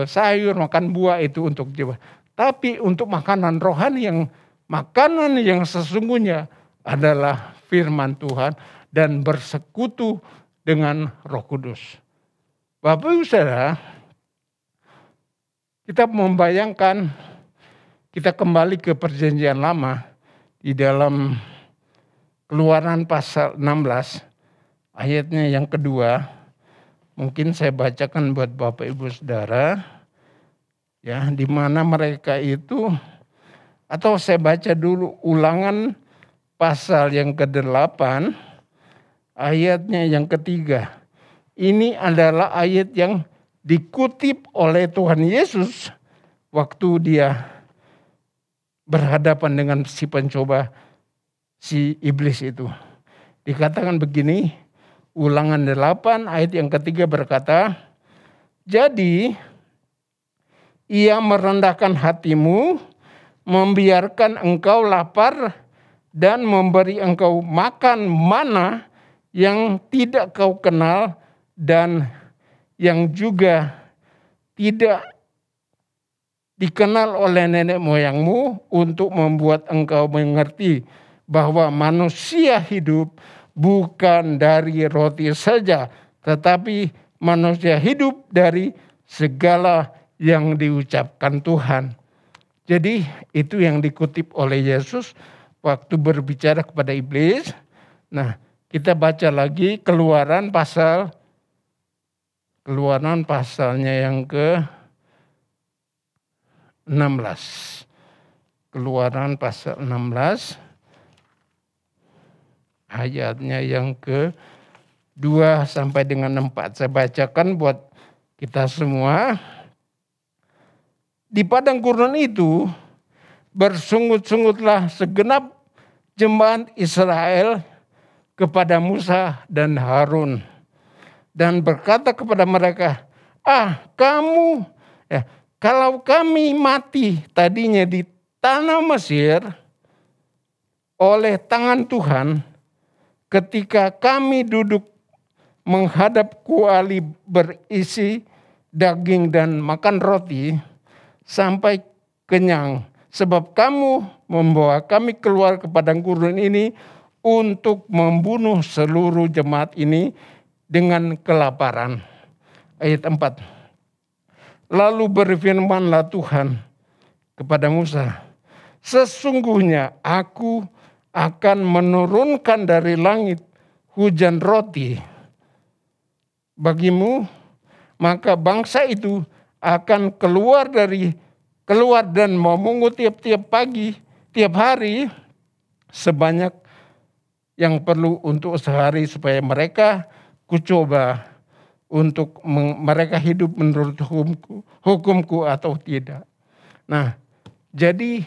sayur, makan buah, itu untuk jiwa. Tapi untuk makanan rohani makanan yang sesungguhnya adalah firman Tuhan dan bersekutu dengan Roh Kudus. Bapak Ibu Saudara, kita membayangkan, kita kembali ke perjanjian lama di dalam Keluaran pasal 16 ayatnya yang kedua. Mungkin saya bacakan buat Bapak Ibu Saudara, ya, di mana mereka itu, atau saya baca dulu Ulangan pasal yang ke-8, ayatnya yang ketiga. Ini adalah ayat yang dikutip oleh Tuhan Yesus waktu dia berhadapan dengan si pencoba, si iblis itu. Dikatakan begini, Ulangan 8 ayat yang ketiga berkata, jadi ia merendahkan hatimu, membiarkan engkau lapar dan memberi engkau makan mana yang tidak kau kenal dan yang juga tidak dikenal oleh nenek moyangmu, untuk membuat engkau mengerti bahwa manusia hidup bukan dari roti saja, tetapi manusia hidup dari segala yang diucapkan Tuhan. Jadi itu yang dikutip oleh Yesus waktu berbicara kepada iblis. Nah, kita baca lagi Keluaran pasalnya yang ke-16. Keluaran pasal 16 ayatnya yang ke-2 sampai dengan 4. Saya bacakan buat kita semua. Di padang gurun itu bersungut-sungutlah segenap jemaat Israel kepada Musa dan Harun, dan berkata kepada mereka, kamu, kalau kami mati tadinya di tanah Mesir oleh tangan Tuhan, ketika kami duduk menghadap kuali berisi daging dan makan roti sampai kenyang, sebab kamu membawa kami keluar ke padang gurun ini untuk membunuh seluruh jemaat ini dengan kelaparan. Ayat 4. Lalu berfirmanlah Tuhan kepada Musa, sesungguhnya aku akan menurunkan dari langit hujan roti bagimu, maka bangsa itu akan keluar dan memungut tiap-tiap pagi, tiap hari sebanyak yang perlu untuk sehari, supaya mereka kucoba untuk mereka hidup menurut hukumku atau tidak. Nah, jadi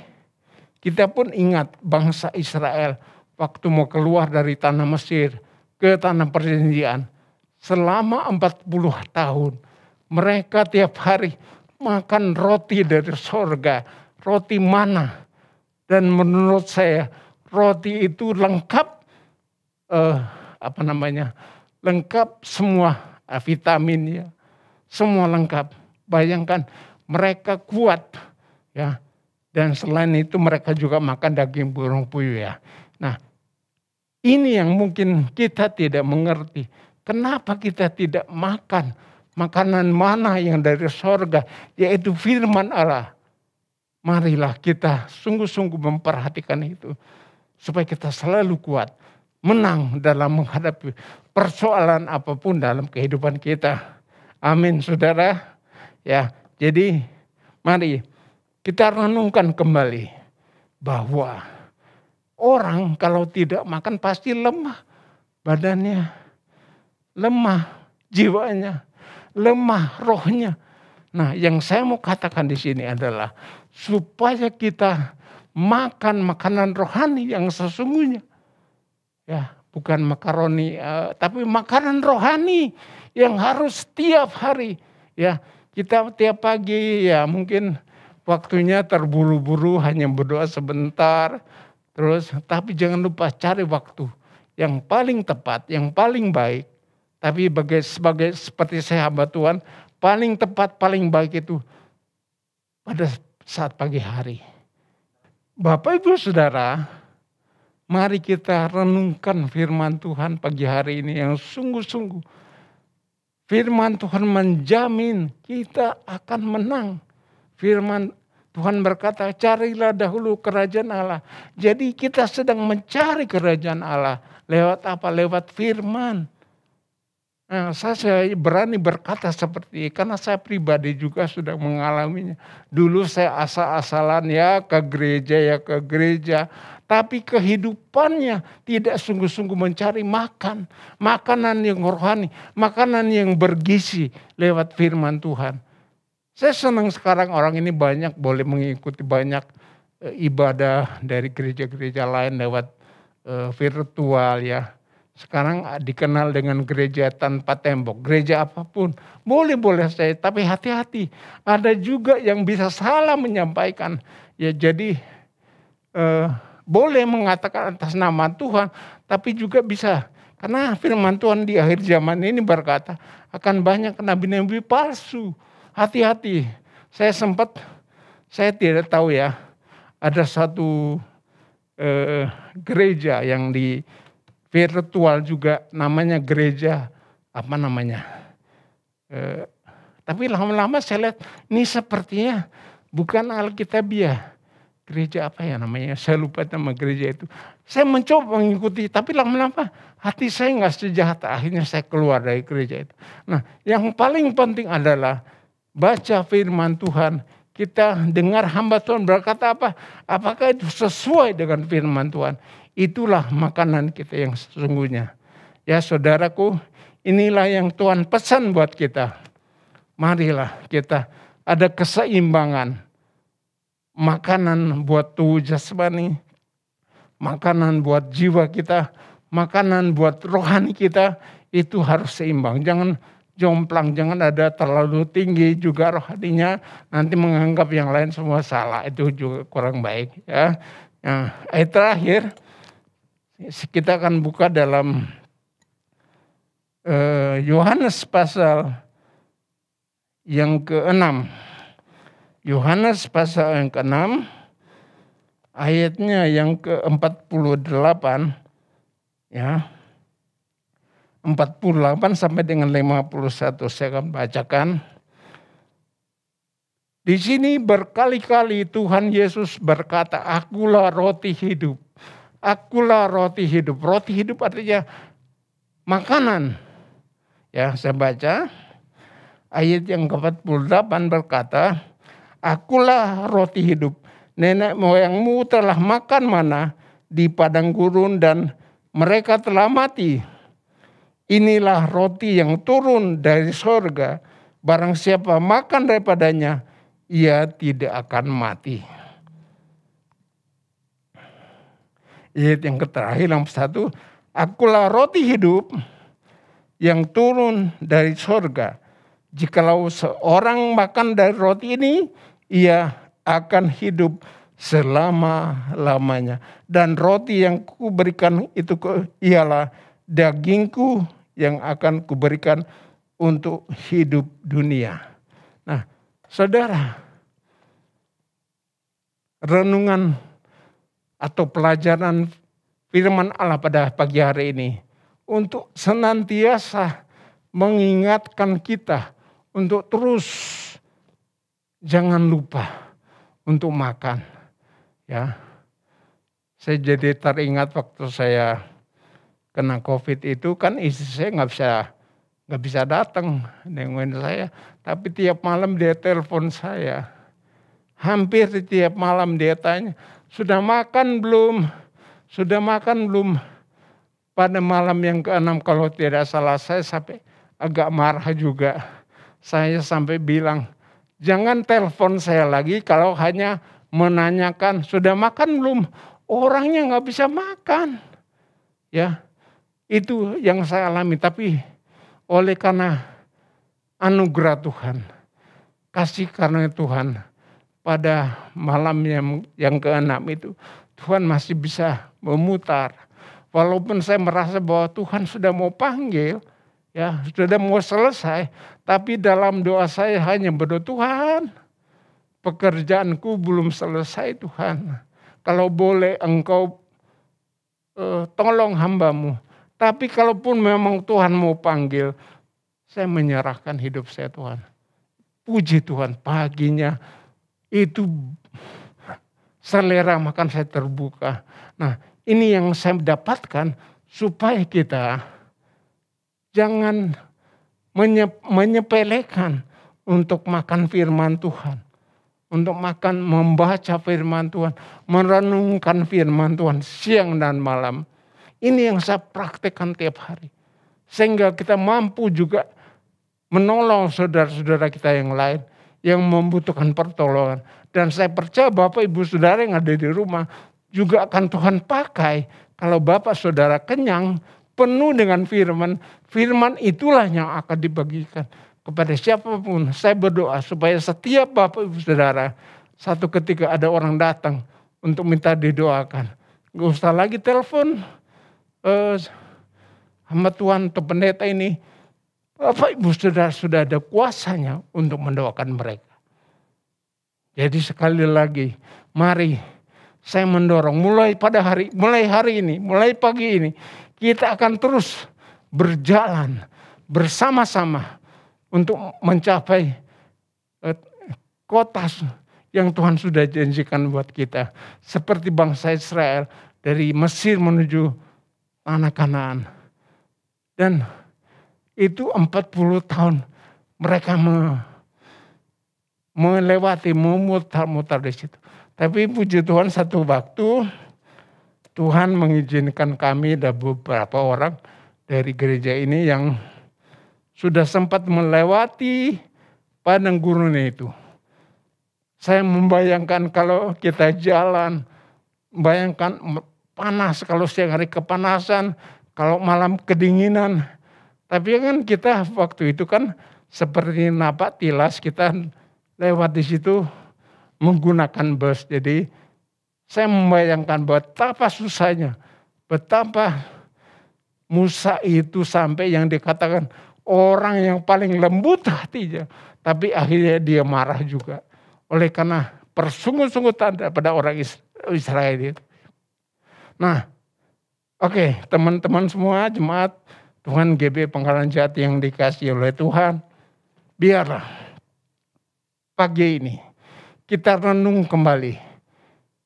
kita pun ingat bangsa Israel waktu mau keluar dari tanah Mesir ke tanah perjanjian selama 40 tahun. Mereka tiap hari makan roti dari sorga, roti mana. Dan menurut saya roti itu lengkap, lengkap semua vitaminnya, semua lengkap. Bayangkan mereka kuat, ya. Dan selain itu mereka juga makan daging burung puyuh, ya. Nah, ini yang mungkin kita tidak mengerti. Kenapa kita tidak makan makanan mana yang dari sorga, yaitu firman Allah. Marilah kita sungguh-sungguh memperhatikan itu. Supaya kita selalu kuat, menang dalam menghadapi persoalan apapun dalam kehidupan kita. Amin, saudara. Ya, jadi mari kita renungkan kembali bahwa orang kalau tidak makan pasti lemah badannya, lemah jiwanya, lemah rohnya. Nah, yang saya mau katakan di sini adalah supaya kita makan makanan rohani yang sesungguhnya. Ya, bukan makaroni, tapi makanan rohani yang harus tiap hari. Ya, kita tiap pagi ya mungkin waktunya terburu-buru hanya berdoa sebentar. Terus, tapi jangan lupa cari waktu yang paling tepat, yang paling baik. Tapi seperti saya hamba Tuhan, paling tepat, paling baik itu pada saat pagi hari. Bapak Ibu Saudara, mari kita renungkan firman Tuhan pagi hari ini yang sungguh-sungguh. Firman Tuhan menjamin kita akan menang. Firman Tuhan berkata, carilah dahulu kerajaan Allah. Jadi kita sedang mencari kerajaan Allah. Lewat apa? Lewat firman. Nah, saya berani berkata seperti ini karena saya pribadi juga sudah mengalaminya. Dulu saya asal-asalan ya ke gereja. Tapi kehidupannya tidak sungguh-sungguh mencari makanan yang rohani, makanan yang bergizi lewat firman Tuhan. Saya senang sekarang orang ini boleh mengikuti banyak ibadah dari gereja-gereja lain lewat virtual ya. Sekarang dikenal dengan gereja tanpa tembok, gereja apapun boleh saya, tapi hati-hati. Ada juga yang bisa salah menyampaikan. Ya jadi boleh mengatakan atas nama Tuhan, tapi juga bisa karena firman Tuhan di akhir zaman ini berkata akan banyak nabi-nabi palsu. Hati-hati. Saya tidak tahu ya, ada satu gereja yang di virtual juga namanya gereja tapi lama-lama saya lihat ini sepertinya bukan Alkitabiah. Gereja apa ya namanya? Saya lupa nama gereja itu. Saya mencoba mengikuti, tapi lama-lama hati saya nggak sejahtera. Akhirnya saya keluar dari gereja itu. Nah, yang paling penting adalah baca firman Tuhan. Kita dengar hamba Tuhan berkata apa? Apakah itu sesuai dengan firman Tuhan? Itulah makanan kita yang sesungguhnya. Ya saudaraku, inilah yang Tuhan pesan buat kita. Marilah kita ada keseimbangan. Makanan buat tubuh jasmani, makanan buat jiwa kita, makanan buat rohani kita, itu harus seimbang. Jangan jomplang, jangan ada terlalu tinggi juga rohaninya, nanti menganggap yang lain semua salah, itu juga kurang baik. Ya. Nah, ayat terakhir, kita akan buka dalam Yohanes pasal yang ke-6. Yohanes pasal yang ke-6 ayatnya yang ke-48 ya. 48 sampai dengan 51 saya akan bacakan. Di sini berkali-kali Tuhan Yesus berkata, "Akulah roti hidup." Akulah roti hidup. Roti hidup artinya makanan. Ya, saya baca ayat yang ke-48 berkata, "Akulah roti hidup. Nenek moyangmu telah makan mana di padang gurun dan mereka telah mati. Inilah roti yang turun dari sorga. Barang siapa makan daripadanya, ia tidak akan mati." Ayat yang terakhir yang satu, "Akulah roti hidup yang turun dari sorga. Jikalau seorang makan dari roti ini, ia akan hidup selama-lamanya. Dan roti yang kuberikan itu ialah dagingku yang akan kuberikan untuk hidup dunia. Nah, saudara, renungan atau pelajaran firman Allah pada pagi hari ini untuk senantiasa mengingatkan kita untuk terus jangan lupa untuk makan. Ya, saya jadi teringat waktu saya kena COVID itu kan istri saya nggak bisa datang nengokin saya, tapi tiap malam dia telepon saya. Hampir tiap malam dia tanya, sudah makan belum? Sudah makan belum? Pada malam yang ke-6 kalau tidak salah saya sampai agak marah juga. Saya sampai bilang, jangan telepon saya lagi kalau hanya menanyakan sudah makan belum? Orangnya nggak bisa makan. Ya, itu yang saya alami. Tapi oleh karena anugerah Tuhan, kasih karunia Tuhan, pada malam yang ke-6 itu Tuhan masih bisa memutar. Walaupun saya merasa bahwa Tuhan sudah mau panggil, ya sudah mau selesai, tapi dalam doa saya hanya berdoa, Tuhan, pekerjaanku belum selesai Tuhan. Kalau boleh Engkau tolong hamba-Mu. Tapi kalaupun memang Tuhan mau panggil, saya menyerahkan hidup saya Tuhan. Puji Tuhan, paginya itu selera makan saya terbuka. Nah, ini yang saya dapatkan supaya kita jangan menyepelekan untuk makan firman Tuhan. Untuk makan, membaca firman Tuhan, merenungkan firman Tuhan siang dan malam. Ini yang saya praktekkan tiap hari. Sehingga kita mampu juga menolong saudara-saudara kita yang lain yang membutuhkan pertolongan. Dan saya percaya Bapak Ibu Saudara yang ada di rumah juga akan Tuhan pakai. Kalau Bapak Saudara kenyang, penuh dengan firman, firman itulah yang akan dibagikan kepada siapapun. Saya berdoa supaya setiap Bapak Ibu Saudara, satu ketika ada orang datang untuk minta didoakan, gak usah lagi telepon hamba Tuhan atau pendeta ini. Bapak Ibu Saudara sudah ada kuasanya untuk mendoakan mereka. Jadi sekali lagi, mari saya mendorong mulai hari ini, mulai pagi ini, kita akan terus berjalan bersama-sama untuk mencapai kota yang Tuhan sudah janjikan buat kita. Seperti bangsa Israel dari Mesir menuju tanah Kanaan. Dan itu 40 tahun mereka melewati, memutar-mutar di situ. Tapi puji Tuhan satu waktu Tuhan mengizinkan kami dan beberapa orang dari gereja ini yang sudah sempat melewati padang gurun itu. Saya membayangkan kalau kita jalan, bayangkan panas, kalau siang hari kepanasan, kalau malam kedinginan. Tapi kan kita waktu itu kan seperti napak tilas, kita lewat di situ menggunakan bus. Jadi saya membayangkan betapa susahnya, betapa Musa itu sampai yang dikatakan orang yang paling lembut hatinya. Tapi akhirnya dia marah juga. Oleh karena persungut-sungutan pada orang Israel itu. Nah, oke, teman-teman semua jemaat Tuhan GB Pangkalan Jati yang dikasihi oleh Tuhan. Biarlah pagi ini kita renung kembali.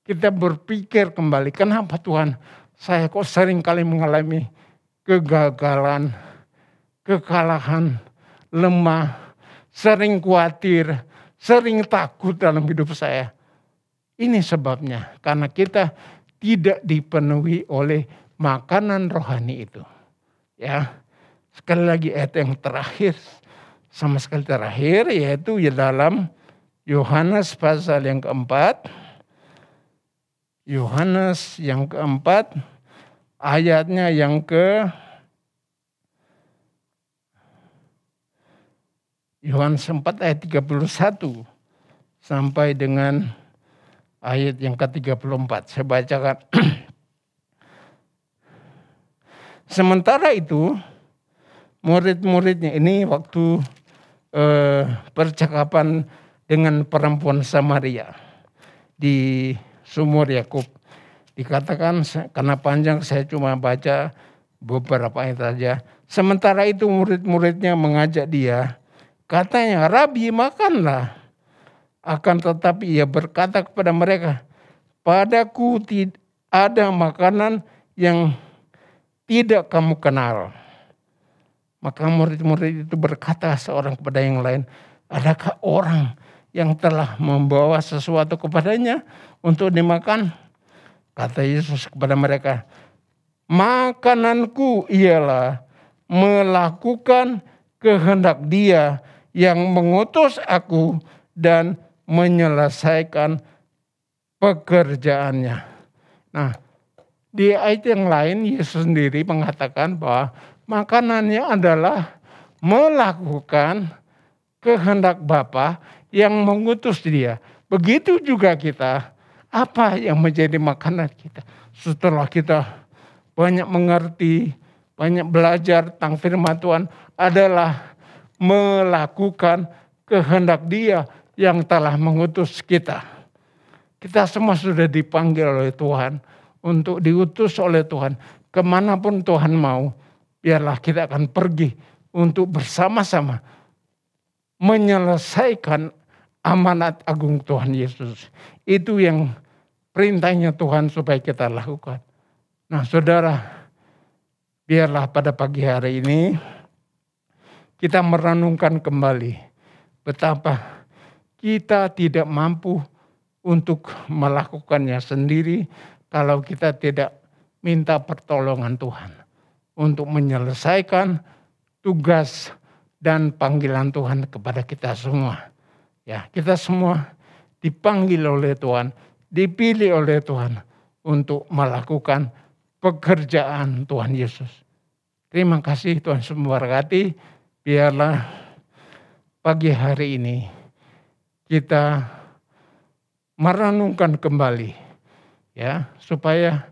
Kita berpikir kembali, kenapa Tuhan saya kok sering kali mengalami kegagalan, kekalahan, lemah, sering khawatir, sering takut dalam hidup saya. Ini sebabnya, karena kita tidak dipenuhi oleh makanan rohani itu. Ya, sekali lagi ayat yang terakhir, sama sekali terakhir, yaitu dalam Yohanes pasal yang keempat. Yohanes yang keempat, ayatnya yang Yohanes 4 ayat 31 sampai dengan ayat yang ke-34. Saya bacakan. Sementara itu murid-muridnya, ini waktu percakapan dengan perempuan Samaria di sumur Yakub. Dikatakan, karena panjang saya cuma baca beberapa ayat saja. Sementara itu murid-muridnya mengajak dia, katanya, Rabi, makanlah. Akan tetapi ia berkata kepada mereka, padaku ada makanan yang tidak kamu kenal. Maka murid-murid itu berkata seorang kepada yang lain, adakah orang yang telah membawa sesuatu kepadanya untuk dimakan? Kata Yesus kepada mereka, makananku ialah melakukan kehendak Dia yang mengutus aku dan menyelesaikan pekerjaannya. Nah, di ayat yang lain Yesus sendiri mengatakan bahwa makanannya adalah melakukan kehendak Bapa yang mengutus Dia. Begitu juga kita, apa yang menjadi makanan kita? Setelah kita banyak mengerti, banyak belajar tentang firman Tuhan, adalah melakukan kehendak Dia yang telah mengutus kita. Kita semua sudah dipanggil oleh Tuhan untuk diutus oleh Tuhan. Kemanapun Tuhan mau, biarlah kita akan pergi untuk bersama-sama menyelesaikan amanat agung Tuhan Yesus. Itu yang perintahnya Tuhan supaya kita lakukan. Nah saudara, biarlah pada pagi hari ini kita merenungkan kembali betapa kita tidak mampu untuk melakukannya sendiri kalau kita tidak minta pertolongan Tuhan untuk menyelesaikan tugas dan panggilan Tuhan kepada kita semua. Ya, kita semua dipanggil oleh Tuhan, dipilih oleh Tuhan untuk melakukan pekerjaan Tuhan Yesus. Terima kasih, Tuhan memberkati. Biarlah pagi hari ini kita merenungkan kembali, ya, supaya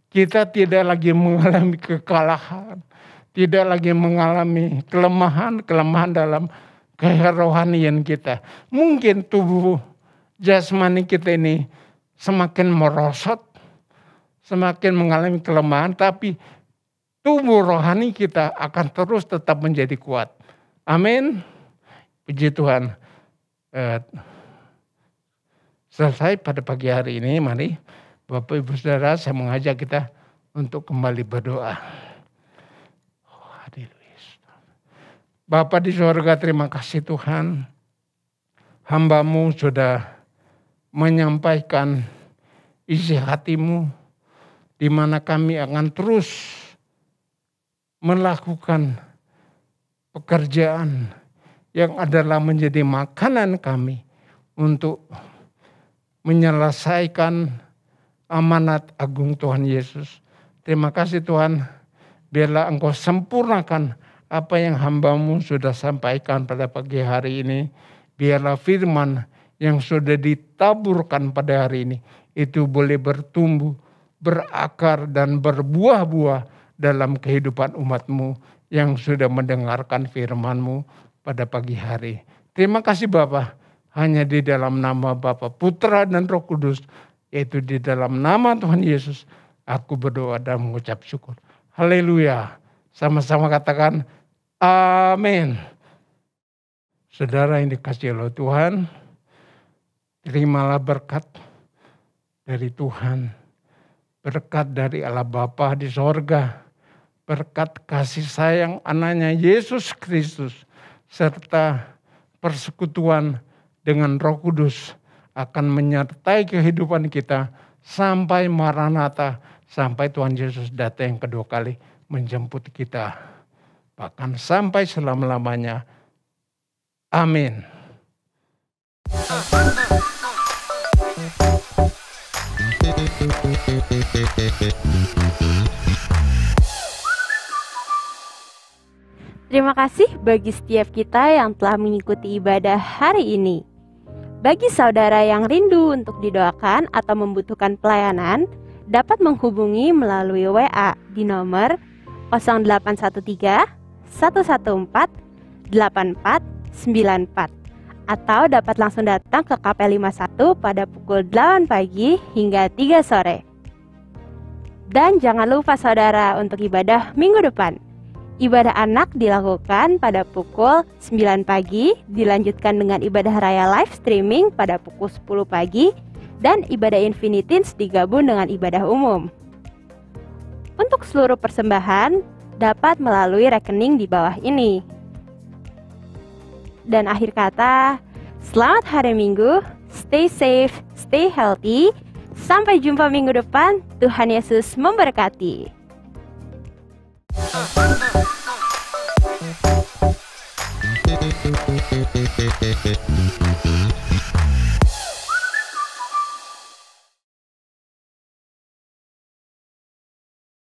kita tidak lagi mengalami kekalahan, tidak lagi mengalami kelemahan dalam kerohanian kita. Mungkin tubuh jasmani kita ini semakin merosot, semakin mengalami kelemahan, tapi tubuh rohani kita akan terus tetap menjadi kuat. Amin. Puji Tuhan. Selesai pada pagi hari ini, mari Bapak Ibu Saudara, saya mengajak kita untuk kembali berdoa. Bapa di surga, terima kasih Tuhan. Hamba-Mu sudah menyampaikan isi hati-Mu, di mana kami akan terus melakukan pekerjaan yang adalah menjadi makanan kami untuk menyelesaikan amanat agung Tuhan Yesus. Terima kasih Tuhan, biarlah Engkau sempurnakan apa yang hamba-Mu sudah sampaikan pada pagi hari ini. Biarlah firman yang sudah ditaburkan pada hari ini itu boleh bertumbuh, berakar dan berbuah-buah dalam kehidupan umat-Mu yang sudah mendengarkan firman-Mu pada pagi hari. Terima kasih Bapa, hanya di dalam nama Bapa, Putra dan Roh Kudus, yaitu di dalam nama Tuhan Yesus, aku berdoa dan mengucap syukur. Haleluya. Sama-sama katakan amin. Saudara yang dikasihi oleh Tuhan, terimalah berkat dari Tuhan, berkat dari Allah Bapa di sorga, berkat kasih sayang anaknya Yesus Kristus, serta persekutuan dengan Roh Kudus akan menyertai kehidupan kita sampai Maranatha, sampai Tuhan Yesus datang yang kedua kali menjemput kita, bahkan sampai selama-lamanya. Amin. Terima Terima kasih bagi setiap kita yang telah mengikuti ibadah hari ini. Bagi saudara yang rindu untuk didoakan atau membutuhkan pelayanan, dapat menghubungi melalui WA di nomor 0813 114 8494 atau dapat langsung datang ke KP 51 pada pukul 8 pagi hingga 3 sore. Dan jangan lupa saudara untuk ibadah minggu depan. Ibadah anak dilakukan pada pukul 9 pagi, dilanjutkan dengan ibadah raya live streaming pada pukul 10 pagi, dan ibadah Infinitins digabung dengan ibadah umum. Untuk seluruh persembahan dapat melalui rekening di bawah ini. Dan akhir kata, selamat hari Minggu, stay safe, stay healthy, sampai jumpa minggu depan, Tuhan Yesus memberkati.